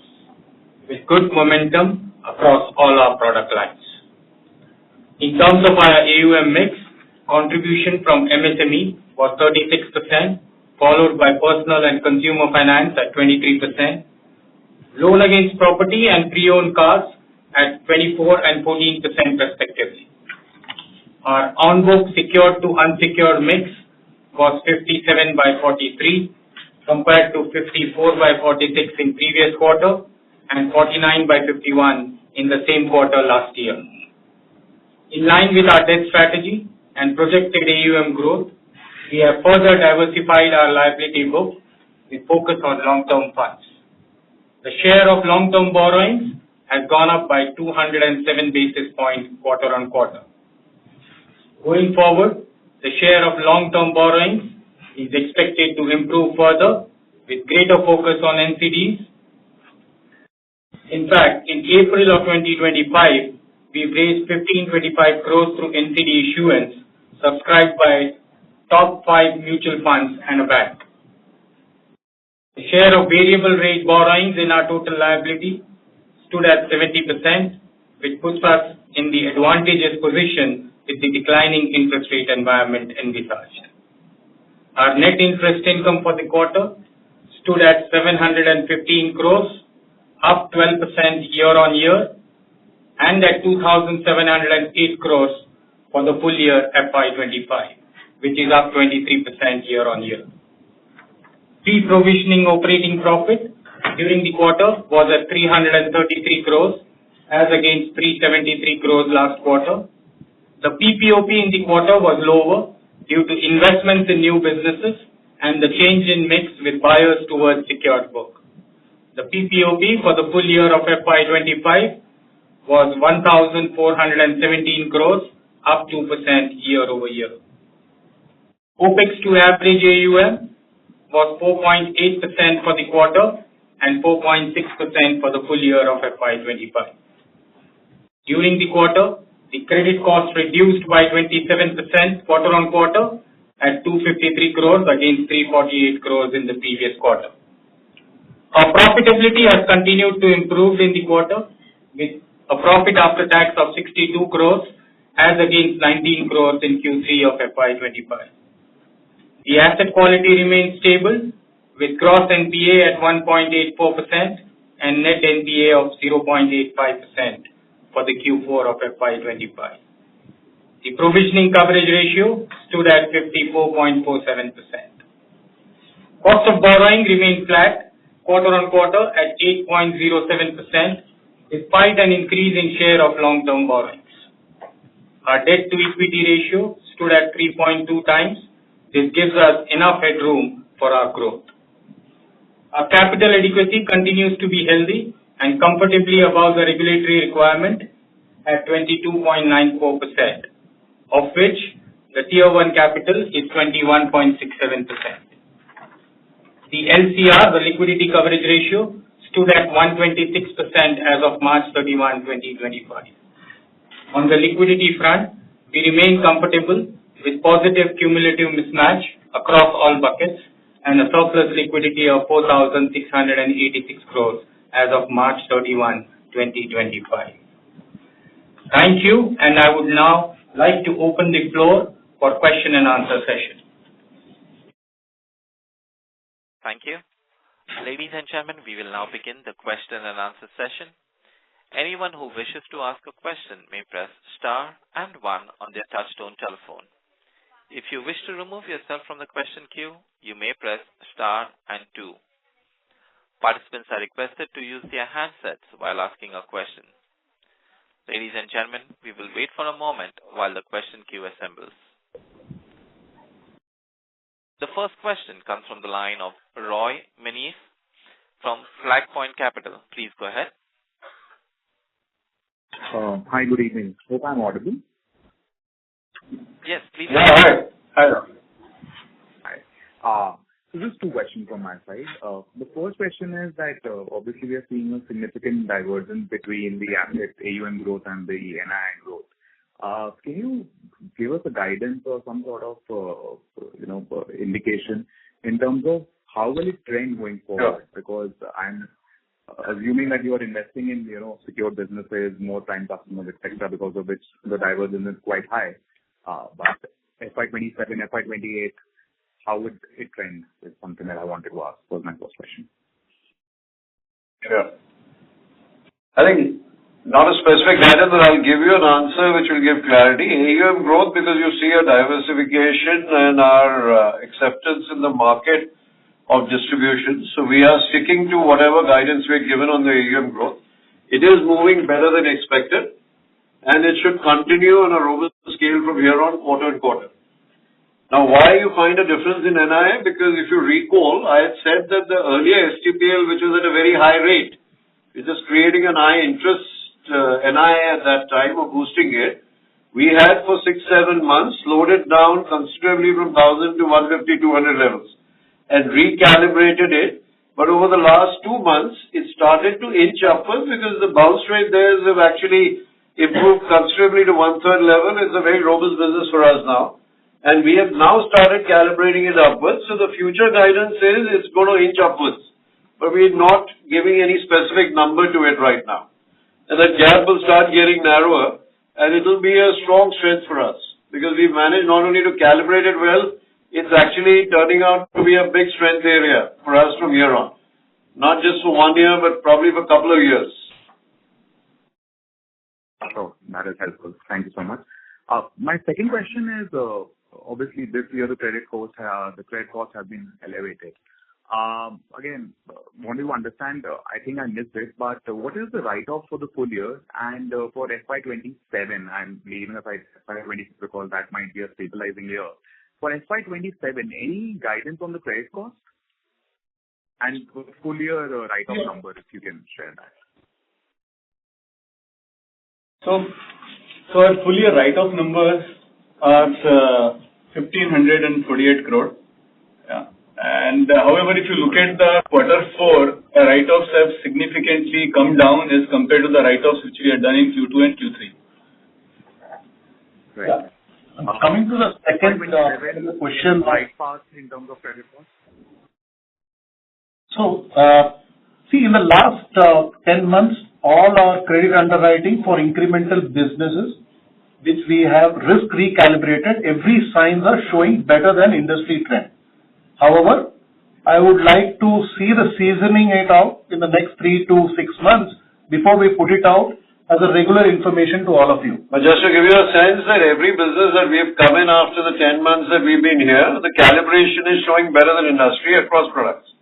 with good momentum across all our product lines. In terms of our AUM mix, contribution from MSME was 36%, followed by personal and consumer finance at 23%, loan against property and pre-owned cars at 24% and 14% respectively. Our on-book secured to unsecured mix was 57/43 compared to 54/46 in previous quarter and 49/51 in the same quarter last year. In line with our debt strategy and projected AUM growth, we have further diversified our liability book with focus on long-term funds. The share of long-term borrowings has gone up by 207 basis points quarter-on-quarter. Going forward, the share of long-term borrowings is expected to improve further with greater focus on NCDs. In fact, in April of 2025, we raised 1525 crores through NCD issuance subscribed by top 5 mutual funds and a bank. The share of variable rate borrowings in our total liability stood at 70%, which puts us in the advantageous position with the declining interest rate environment envisaged. Our net interest income for the quarter stood at 715 crores, up 12% year-on-year, and at 2,708 crores for the full year FY25, which is up 23% year-on-year. Pre-provisioning operating profit during the quarter was at 333 crores as against 373 crores last quarter. The PPOP in the quarter was lower due to investments in new businesses and the change in mix with buyers towards secured book. The PPOP for the full year of FY25 was 1,417 crores, up 2% year-over-year. OPEX to average AUM was 4.8% for the quarter and 4.6% for the full year of FY25. During the quarter, the credit cost reduced by 27% quarter-on-quarter at 253 crores against 348 crores in the previous quarter. Our profitability has continued to improve in the quarter with a profit after tax of 62 crores as against 19 crores in Q3 of FY25. The asset quality remains stable with gross NPA at 1.84% and net NPA of 0.85% for the Q4 of FY25. The provisioning coverage ratio stood at 54.47%. Cost of borrowing remained flat quarter-on-quarter at 8.07% despite an increase in share of long-term borrowings. Our debt-to-equity ratio stood at 3.2 times. This gives us enough headroom for our growth. Our capital adequacy continues to be healthy and comfortably above the regulatory requirement at 22.94%, of which the Tier 1 capital is 21.67%. The LCR, the liquidity coverage ratio, stood at 126% as of March 31, 2025. On the liquidity front, we remain comfortable with positive cumulative mismatch across all buckets and a surplus liquidity of 4,686 crores as of March 31, 2025. Thank you, and I would now like to open the floor for question and answer session. Thank you. Ladies and gentlemen, we will now begin the question and answer session. Anyone who wishes to ask a question may press star and 1 on their touchtone telephone. If you wish to remove yourself from the question queue, you may press star and 2. Participants are requested to use their handsets while asking a question. Ladies and gentlemen, we will wait for a moment while the question queue assembles. The first question comes from the line of Roy Menis from Flagpoint Capital. Please go ahead. Hi, good evening. Hope I'm audible. Yes, please. Yeah, hi. Hi. So just two questions from my side. The first question is that obviously we are seeing a significant divergence between the asset AUM growth and the NII growth. Can you give us a guidance or some sort of indication in terms of how will it trend going forward? Sure. Because I'm assuming that you are investing in secure businesses, more prime customers, etc., because of which the divergence is quite high. But FY27, FY28, how would it trend is something that I wanted to ask. Was my first question. Sure. I think not a specific guidance, but I'll give you an answer which will give clarity. AUM growth, because you see a diversification and our acceptance in the market of distribution. So we are sticking to whatever guidance we're given on the AUM growth. It is moving better than expected, and it should continue on a robust scale from here on quarter on quarter. Now, why you find a difference in NII? Because if you recall, I had said that the earlier STPL, which was at a very high rate, which is creating an high interest NII at that time of boosting it, we had for 6-7 months slowed it down considerably from 1,000 to 150, 200 levels and recalibrated it. But over the last 2 months, it started to inch upwards because the bounce rate there have actually improved considerably to 1/3 level. It's a very robust business for us now. And we have now started calibrating it upwards. So the future guidance is it's going to inch upwards. But we're not giving any specific number to it right now. And that gap will start getting narrower, and it will be a strong strength for us because we've managed not only to calibrate it well, it's actually turning out to be a big strength area for us from here on. Not just for 1 year, but probably for a couple of years. Oh, that is helpful. Thank you so much. My second question is, obviously this year the credit costs have been elevated. Again, want to understand, I think I missed it, but what is the write-off for the full year and for FY27? I'm leaving aside FY26 because that might be a stabilizing year. For FY27, any guidance on the credit cost? And for the full year write-off number, if you can share that. So our full year write-off numbers are 1,548 crore. Yeah. And however, if you look at the Q4, the write-offs have significantly come down as compared to the write-offs which we had done in Q2 and Q3. Right. Yeah. Coming to the second question. Right path in terms of credit cost? So, see, in the last 10 months, all our credit underwriting for incremental businesses, which we have risk recalibrated, every signs are showing better than industry trend. However, I would like to see the seasoning it out in the next 3 to 6 months before we put it out as a regular information to all of you. But just to give you a sense that every business that we have come in after the 10 months that we've been here, the calibration is showing better than industry across products.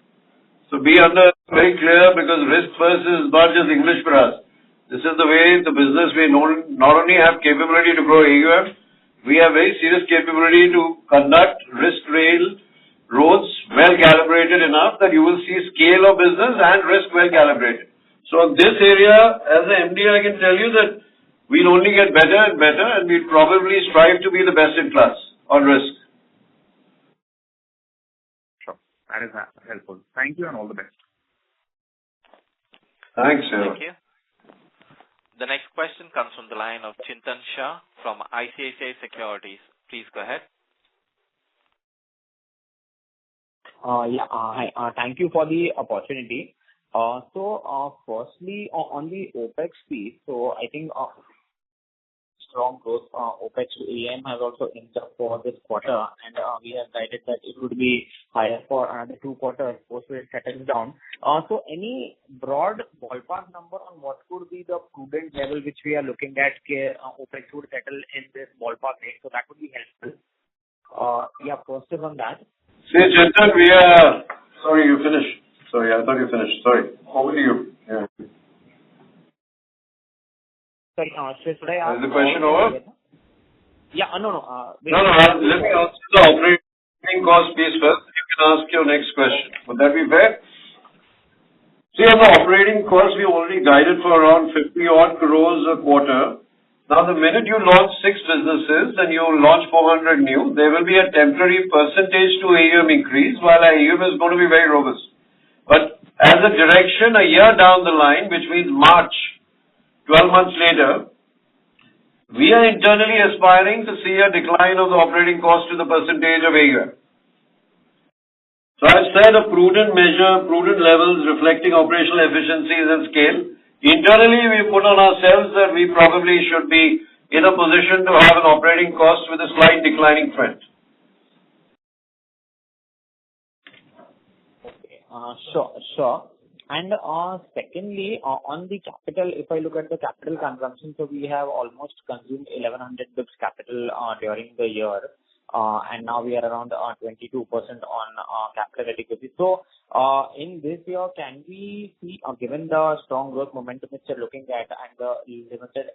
So be very clear, because risk first is not just English for us. This is the way the business, we not only have capability to grow AUM, we have very serious capability to conduct risk roads well calibrated enough that you will see scale of business and risk well calibrated. So in this area, as an MD, I can tell you that we'll only get better and better, and we'll probably strive to be the best in class on risk. Sure. That is helpful. Thank you and all the best. Thanks, sir. Thank you. The next question comes from the line of Chintan Shah from ICICI Securities. Please go ahead. Hi. Thank you for the opportunity. Firstly, on the OpEx piece, so I think strong growth, OpEx to AUM has also inched up for this quarter, and we have guided that it would be higher for another 2 quarters post it settles down. So any broad ballpark number on what could be the prudent level which we are looking at, OpEx would settle in this ballpark rate, so that would be helpful. First is on that. See, Chintan, sorry, you finished. Sorry, I thought you finished. Sorry. Over to you. Yeah. Sorry, should I ask? Is the question over? Yeah, no. Let me answer the operating cost piece first. You can ask your next question. Would that be fair? See, on the operating cost, we already guided for around 50 odd crores a quarter. Now, the minute you launch 6 businesses and you launch 400 new, there will be a temporary percentage to AUM increase, while our AUM is going to be very robust. But as a direction, a year down the line, which means March, 12 months later, we are internally aspiring to see a decline of the operating cost to the percentage of AUM. So I've said a prudent measure, prudent levels reflecting operational efficiencies and scale. Internally, we put on ourselves that we probably should be in a position to have an operating cost with a slight declining trend. Okay, sure. And secondly, on the capital, if I look at the capital consumption, so we have almost consumed 1100 bips capital during the year, and now we are around 22% on capital adequacy. So in this year, can we see, given the strong growth momentum which you're looking at and the limited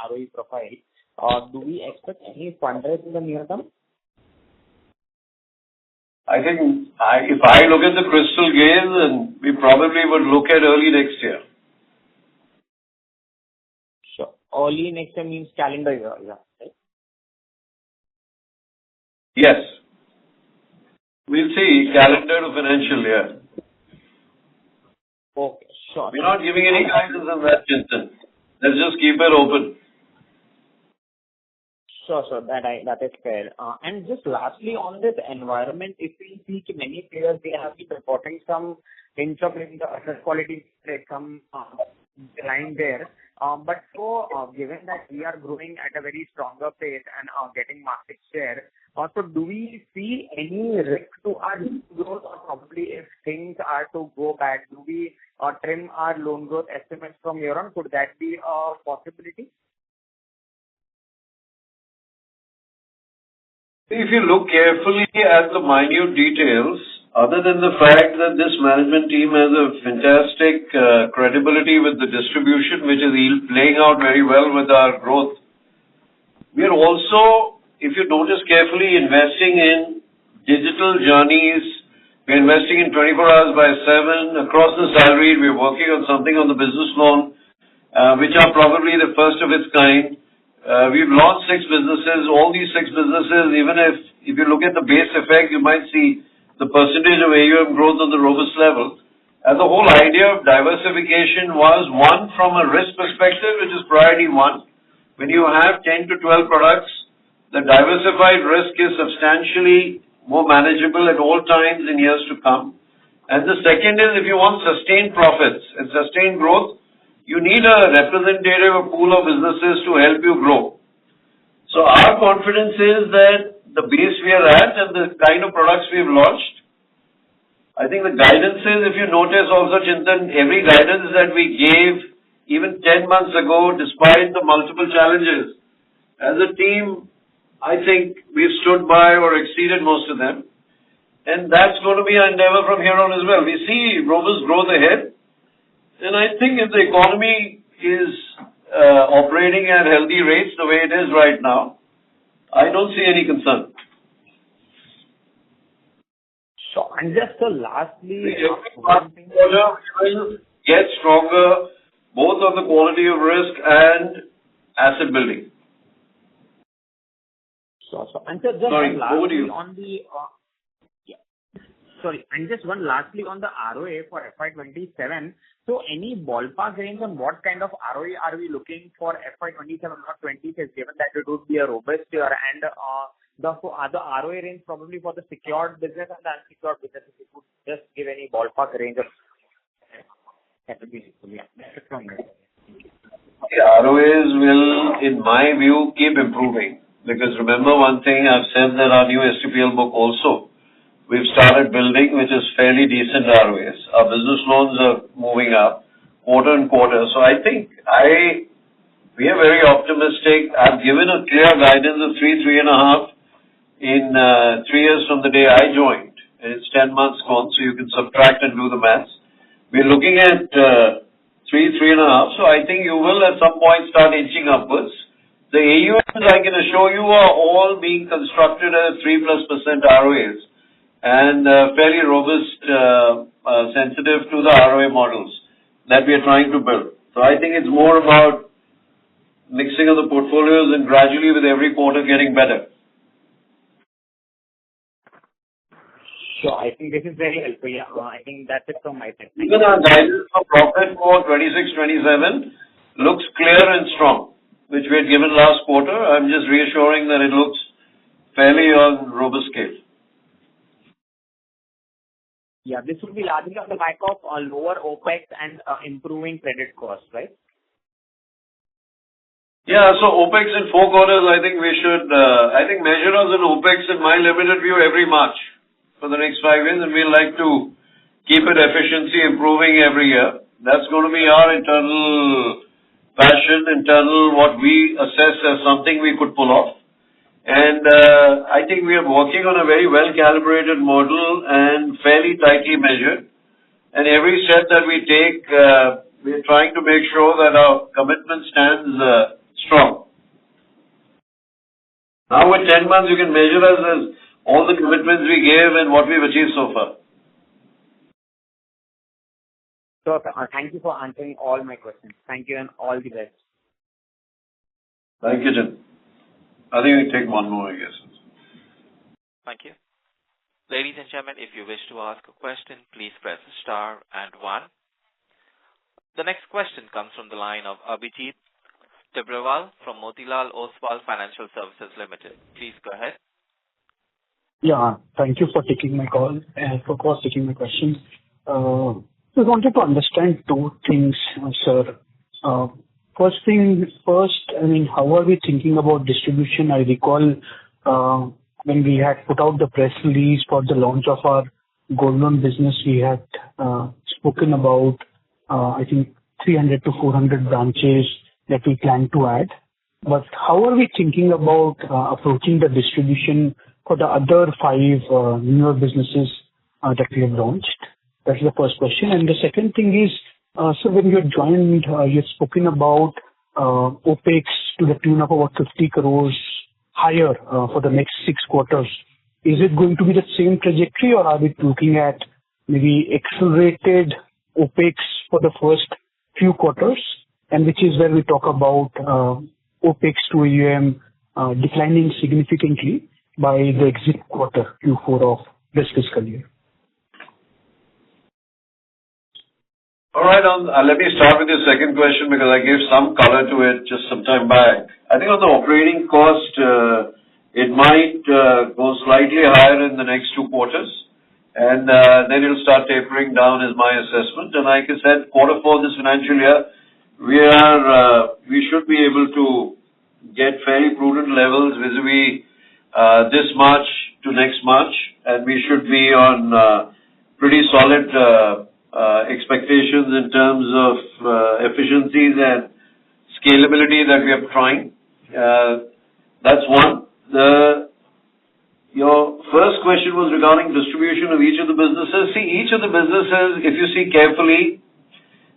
ROE profile, do we expect any fundraise in the near term? I think if I look at the crystal gaze, then we probably would look at early next year. Sure. Early next year means calendar year, right? Yes. We'll see calendar to financial year. Okay, sure. We're not giving any guidance on that, Chintan. Let's just keep it open. Sure. That is fair. And just lastly, on this environment, if we see many players, they have been reporting some hinge of in the asset quality, some decline there. But given that we are growing at a very stronger pace and getting market share, also do we see any risk to our growth, or probably if things are to go bad, do we trim our loan growth estimates from here on? Could that be a possibility? If you look carefully at the minute details, other than the fact that this management team has a fantastic credibility with the distribution, which is playing out very well with our growth, we are also, if you notice carefully, investing in digital journeys. We're investing in 24 hours by 7 across the salaried. We're working on something on the business loan, which are probably the first of its kind. We've launched 6 businesses. All these 6 businesses, even if you look at the base effect, you might see the percentage of AUM growth on the robust level. And the whole idea of diversification was, one, from a risk perspective, which is priority 1. When you have 10 to 12 products, The diversified risk is substantially more manageable at all times in years to come. And the second is, if you want sustained profits and sustained growth, you need a representative pool of businesses to help you grow. So our confidence is that the base we are at and the kind of products we've launched, I think the guidance is, if you notice also, Chintan, every guidance that we gave even 10 months ago, despite the multiple challenges, as a team, I think we've stood by or exceeded most of them. And that's going to be our endeavor from here on as well. We see robust growth ahead. And I think if the economy is operating at healthy rates the way it is right now, I don't see any concern. So, and just lastly, Every quarter will get stronger, both on the quality of risk and asset building. So, and just Sorry, over to lastly you. on the sorry, and just one lastly on the ROA for FY27. So any ballpark range on what kind of ROA are we looking for FY27 or 26, given that it would be a robust year, and the ROA range probably for the secured business and the unsecured business, if you could just give any ballpark range of that would be useful. Yeah, that's it from me. The ROAs will, in my view, keep improving. Because remember one thing, I've said that our new STPL book also, we've started building, which is fairly decent ROAs. Our business loans are moving up quarter and quarter. So I think we are very optimistic. I've given a clear guidance of 3.5 in 3 years from the day I joined. And it's 10 months gone, so you can subtract and do the maths. We're looking at 3.5. So I think you will at some point start inching upwards. The AUMs, I can assure you, are all being constructed at 3+% ROAs and fairly robust, sensitive to the ROA models that we are trying to build. So I think it's more about mixing of the portfolios and gradually with every quarter getting better. Sure, I think this is very helpful. Yeah, I think that's it from my side. Even our guidance for profit for 26-27 looks clear and strong, which we had given last quarter. I'm just reassuring that it looks fairly on robust scale. Yeah, this would be largely on the back of lower OPEX and improving credit costs, right? Yeah, so OPEX in 4 quarters, I think we should, measure us in OPEX in my limited view every March for the next 5 years, and we'd like to keep it efficiency improving every year. That's going to be our internal passion, what we assess as something we could pull off. And I think we are working on a very well-calibrated model and fairly tightly measured. And every step that we take, we are trying to make sure that our commitment stands strong. Now with 10 months, you can measure us as all the commitments we gave and what we've achieved so far. So, thank you for answering all my questions. Thank you and all the best. Thank you, Jim. I think we take one more, I guess. Thank you. Ladies and gentlemen, if you wish to ask a question, please press star and 1. The next question comes from the line of Abhijit Tibrewal from Motilal Oswal Financial Services Limited. Please go ahead. Yeah, thank you for taking my call and for course taking my question. I wanted to understand 2 things, sir. First, I mean, how are we thinking about distribution? I recall when we had put out the press release for the launch of our gold loan business, we had spoken about, I think, 300 to 400 branches that we plan to add. But how are we thinking about approaching the distribution for the other 5 newer businesses that we have launched? That's the first question. And the second thing is, so when you joined, you've spoken about OPEX to the tune of about 50 crores higher for the next 6 quarters. Is it going to be the same trajectory, or are we looking at maybe accelerated OPEX for the first few quarters, and which is where we talk about OPEX to AUM declining significantly by the exit quarter, Q4 of this fiscal year? All right, let me start with your second question because I gave some color to it just some time back. I think on the operating cost, It might go slightly higher in the next 2 quarters, and then it'll start tapering down is my assessment. And like I said, Q4 this financial year, we should be able to get fairly prudent levels vis-a-vis this March to next March, and we should be on pretty solid expectations in terms of efficiencies and scalability that we are trying. That's one. Your first question was regarding distribution of each of the businesses. See, each of the businesses, if you see carefully,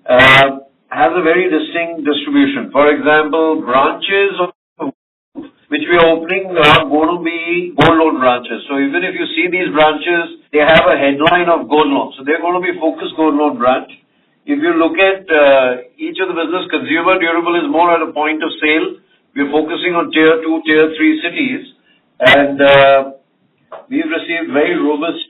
has a very distinct distribution. For example, branches which we are opening are going to be gold loan branches. So even if you see these branches, they have a headline of gold loan. So they're going to be focused gold loan branch. If you look at each of the business, consumer durable is more at a point of sale. We're focusing on tier 2, tier 3 cities, and we've received very robust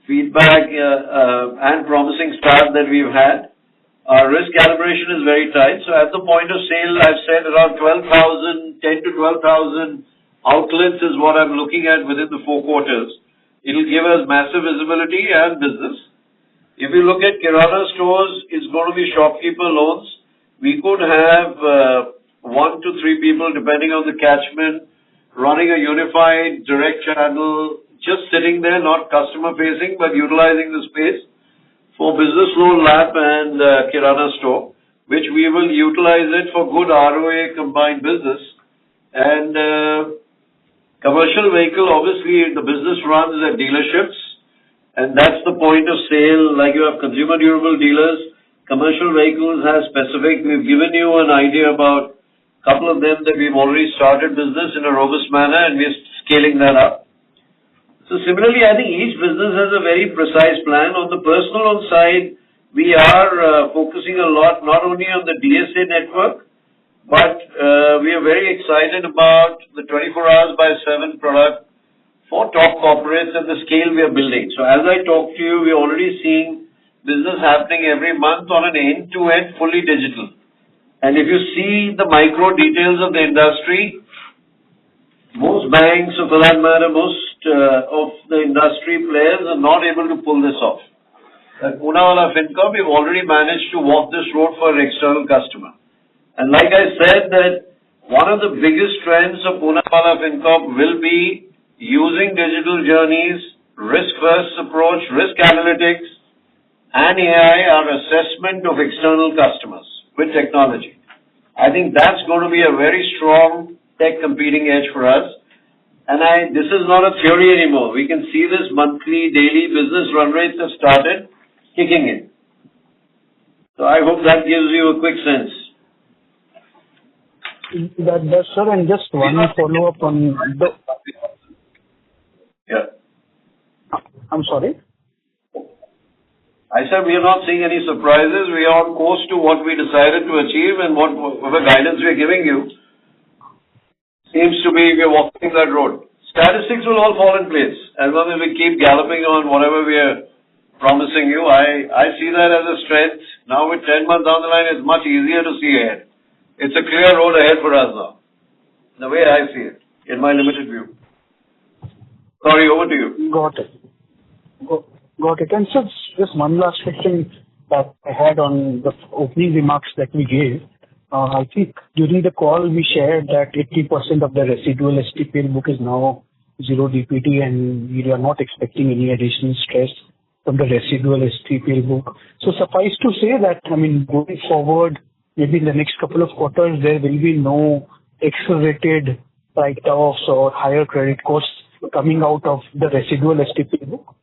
feedback and promising start that we've had. Our risk calibration is very tight. So at the point of sale, I've said around 10 to 12,000 outlets is what I'm looking at within the 4 quarters. It'll give us massive visibility and business. If you look at Kirana stores, it's going to be shopkeeper loans. We could have 1 to 3 people, depending on the catchment, running a unified direct channel, just sitting there, not customer facing, but utilizing the space for business loan LAP and Kirana store, which we will utilize it for good ROA combined business. And commercial vehicle, obviously the business runs at dealerships, and that's the point of sale. Like you have consumer durable dealers, commercial vehicles has specific. We've given you an idea about a couple of them that we've already started business in a robust manner, and we're scaling that up. So similarly, I think each business has a very precise plan. On the personal loan side, we are focusing a lot not only on the DSA network, but we are very excited about the 24 hours by 7 product for top corporates and the scale we are building. So as I talk to you, we're already seeing business happening every month on an end-to-end fully digital. And if you see the micro details of the industry, most banks, or for that matter, most of the industry players are not able to pull this off. At Poonawalla Fincorp, we've already managed to walk this road for an external customer. And like I said, that one of the biggest trends of Poonawalla Fincorp will be using digital journeys, risk-first approach, risk analytics, and AI, our assessment of external customers with technology. I think that's going to be a very strong tech competing edge for us. And this is not a theory anymore. We can see this monthly, daily business run rates have started kicking in. So I hope that gives you a quick sense. That does, sir. And just one follow-up on the... Yeah. I'm sorry? I said we are not seeing any surprises. We are on course to what we decided to achieve, and whatever guidance we are giving you seems to be we are walking that road. Statistics will all fall in place as long as we keep galloping on whatever we are promising you. I see that as a strength. Now with 10 months down the line, it's much easier to see ahead. It's a clear road ahead for us now, the way I see it, in my limited view. Sorry, over to you. Got it. Got it. And so just one last question that I had on the opening remarks that we gave. I think during the call we shared that 80% of the residual STPL book is now zero DPD, and we are not expecting any additional stress from the residual STPL book. So suffice to say that, going forward, maybe in the next couple of quarters, there will be no accelerated write-offs or higher credit costs coming out of the residual STPL book?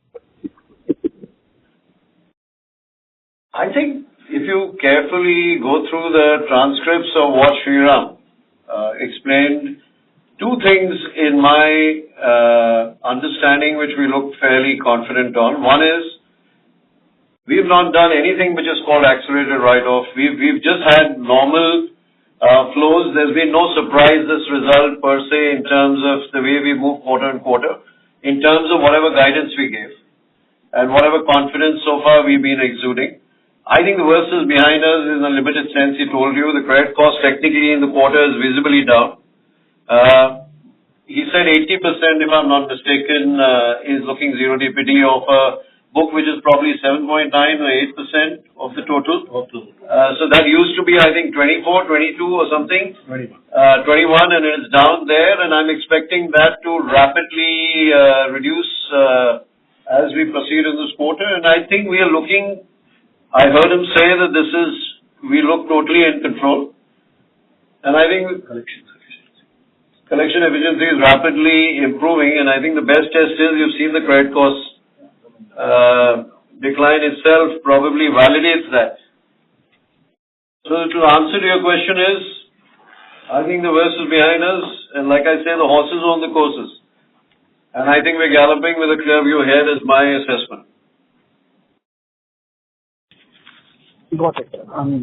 I think if you carefully go through the transcripts of what Sriram explained, 2 things in my understanding which we look fairly confident on. One is, we've not done anything which is called accelerated write-off. We've just had normal flows. There's been no surprise this result per se in terms of the way we move quarter on quarter, in terms of whatever guidance we gave and whatever confidence so far we've been exuding. I think the worst is behind us in a limited sense. He told you the credit cost technically in the quarter is visibly down. He said 80%, if I'm not mistaken, is looking zero DPD of a book which is probably 7.9 or 8% of the total. So that used to be, I think, 24, 22 or something. 21, and it's down there, and I'm expecting that to rapidly reduce as we proceed in this quarter. And I think we are looking, I heard him say that we look totally in control. And I think collection efficiency is rapidly improving, and I think the best test is you've seen the credit cost decline itself probably validates that. So to answer to your question is, I think the worst is behind us, and like I say, the horses are on the courses. And I think we're galloping with a clear view ahead is my assessment. Got it.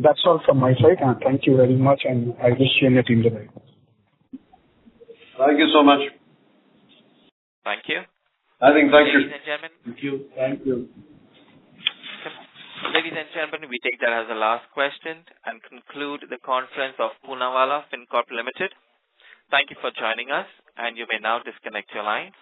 That's all from my side, and thank you very much, and I wish you and your team the best. Thank you so much. Thank you. Thank you. Ladies and gentlemen. Thank you. Ladies and gentlemen, we take that as the last question and conclude the conference of Poonawalla Fincorp Limited. Thank you for joining us, and you may now disconnect your lines.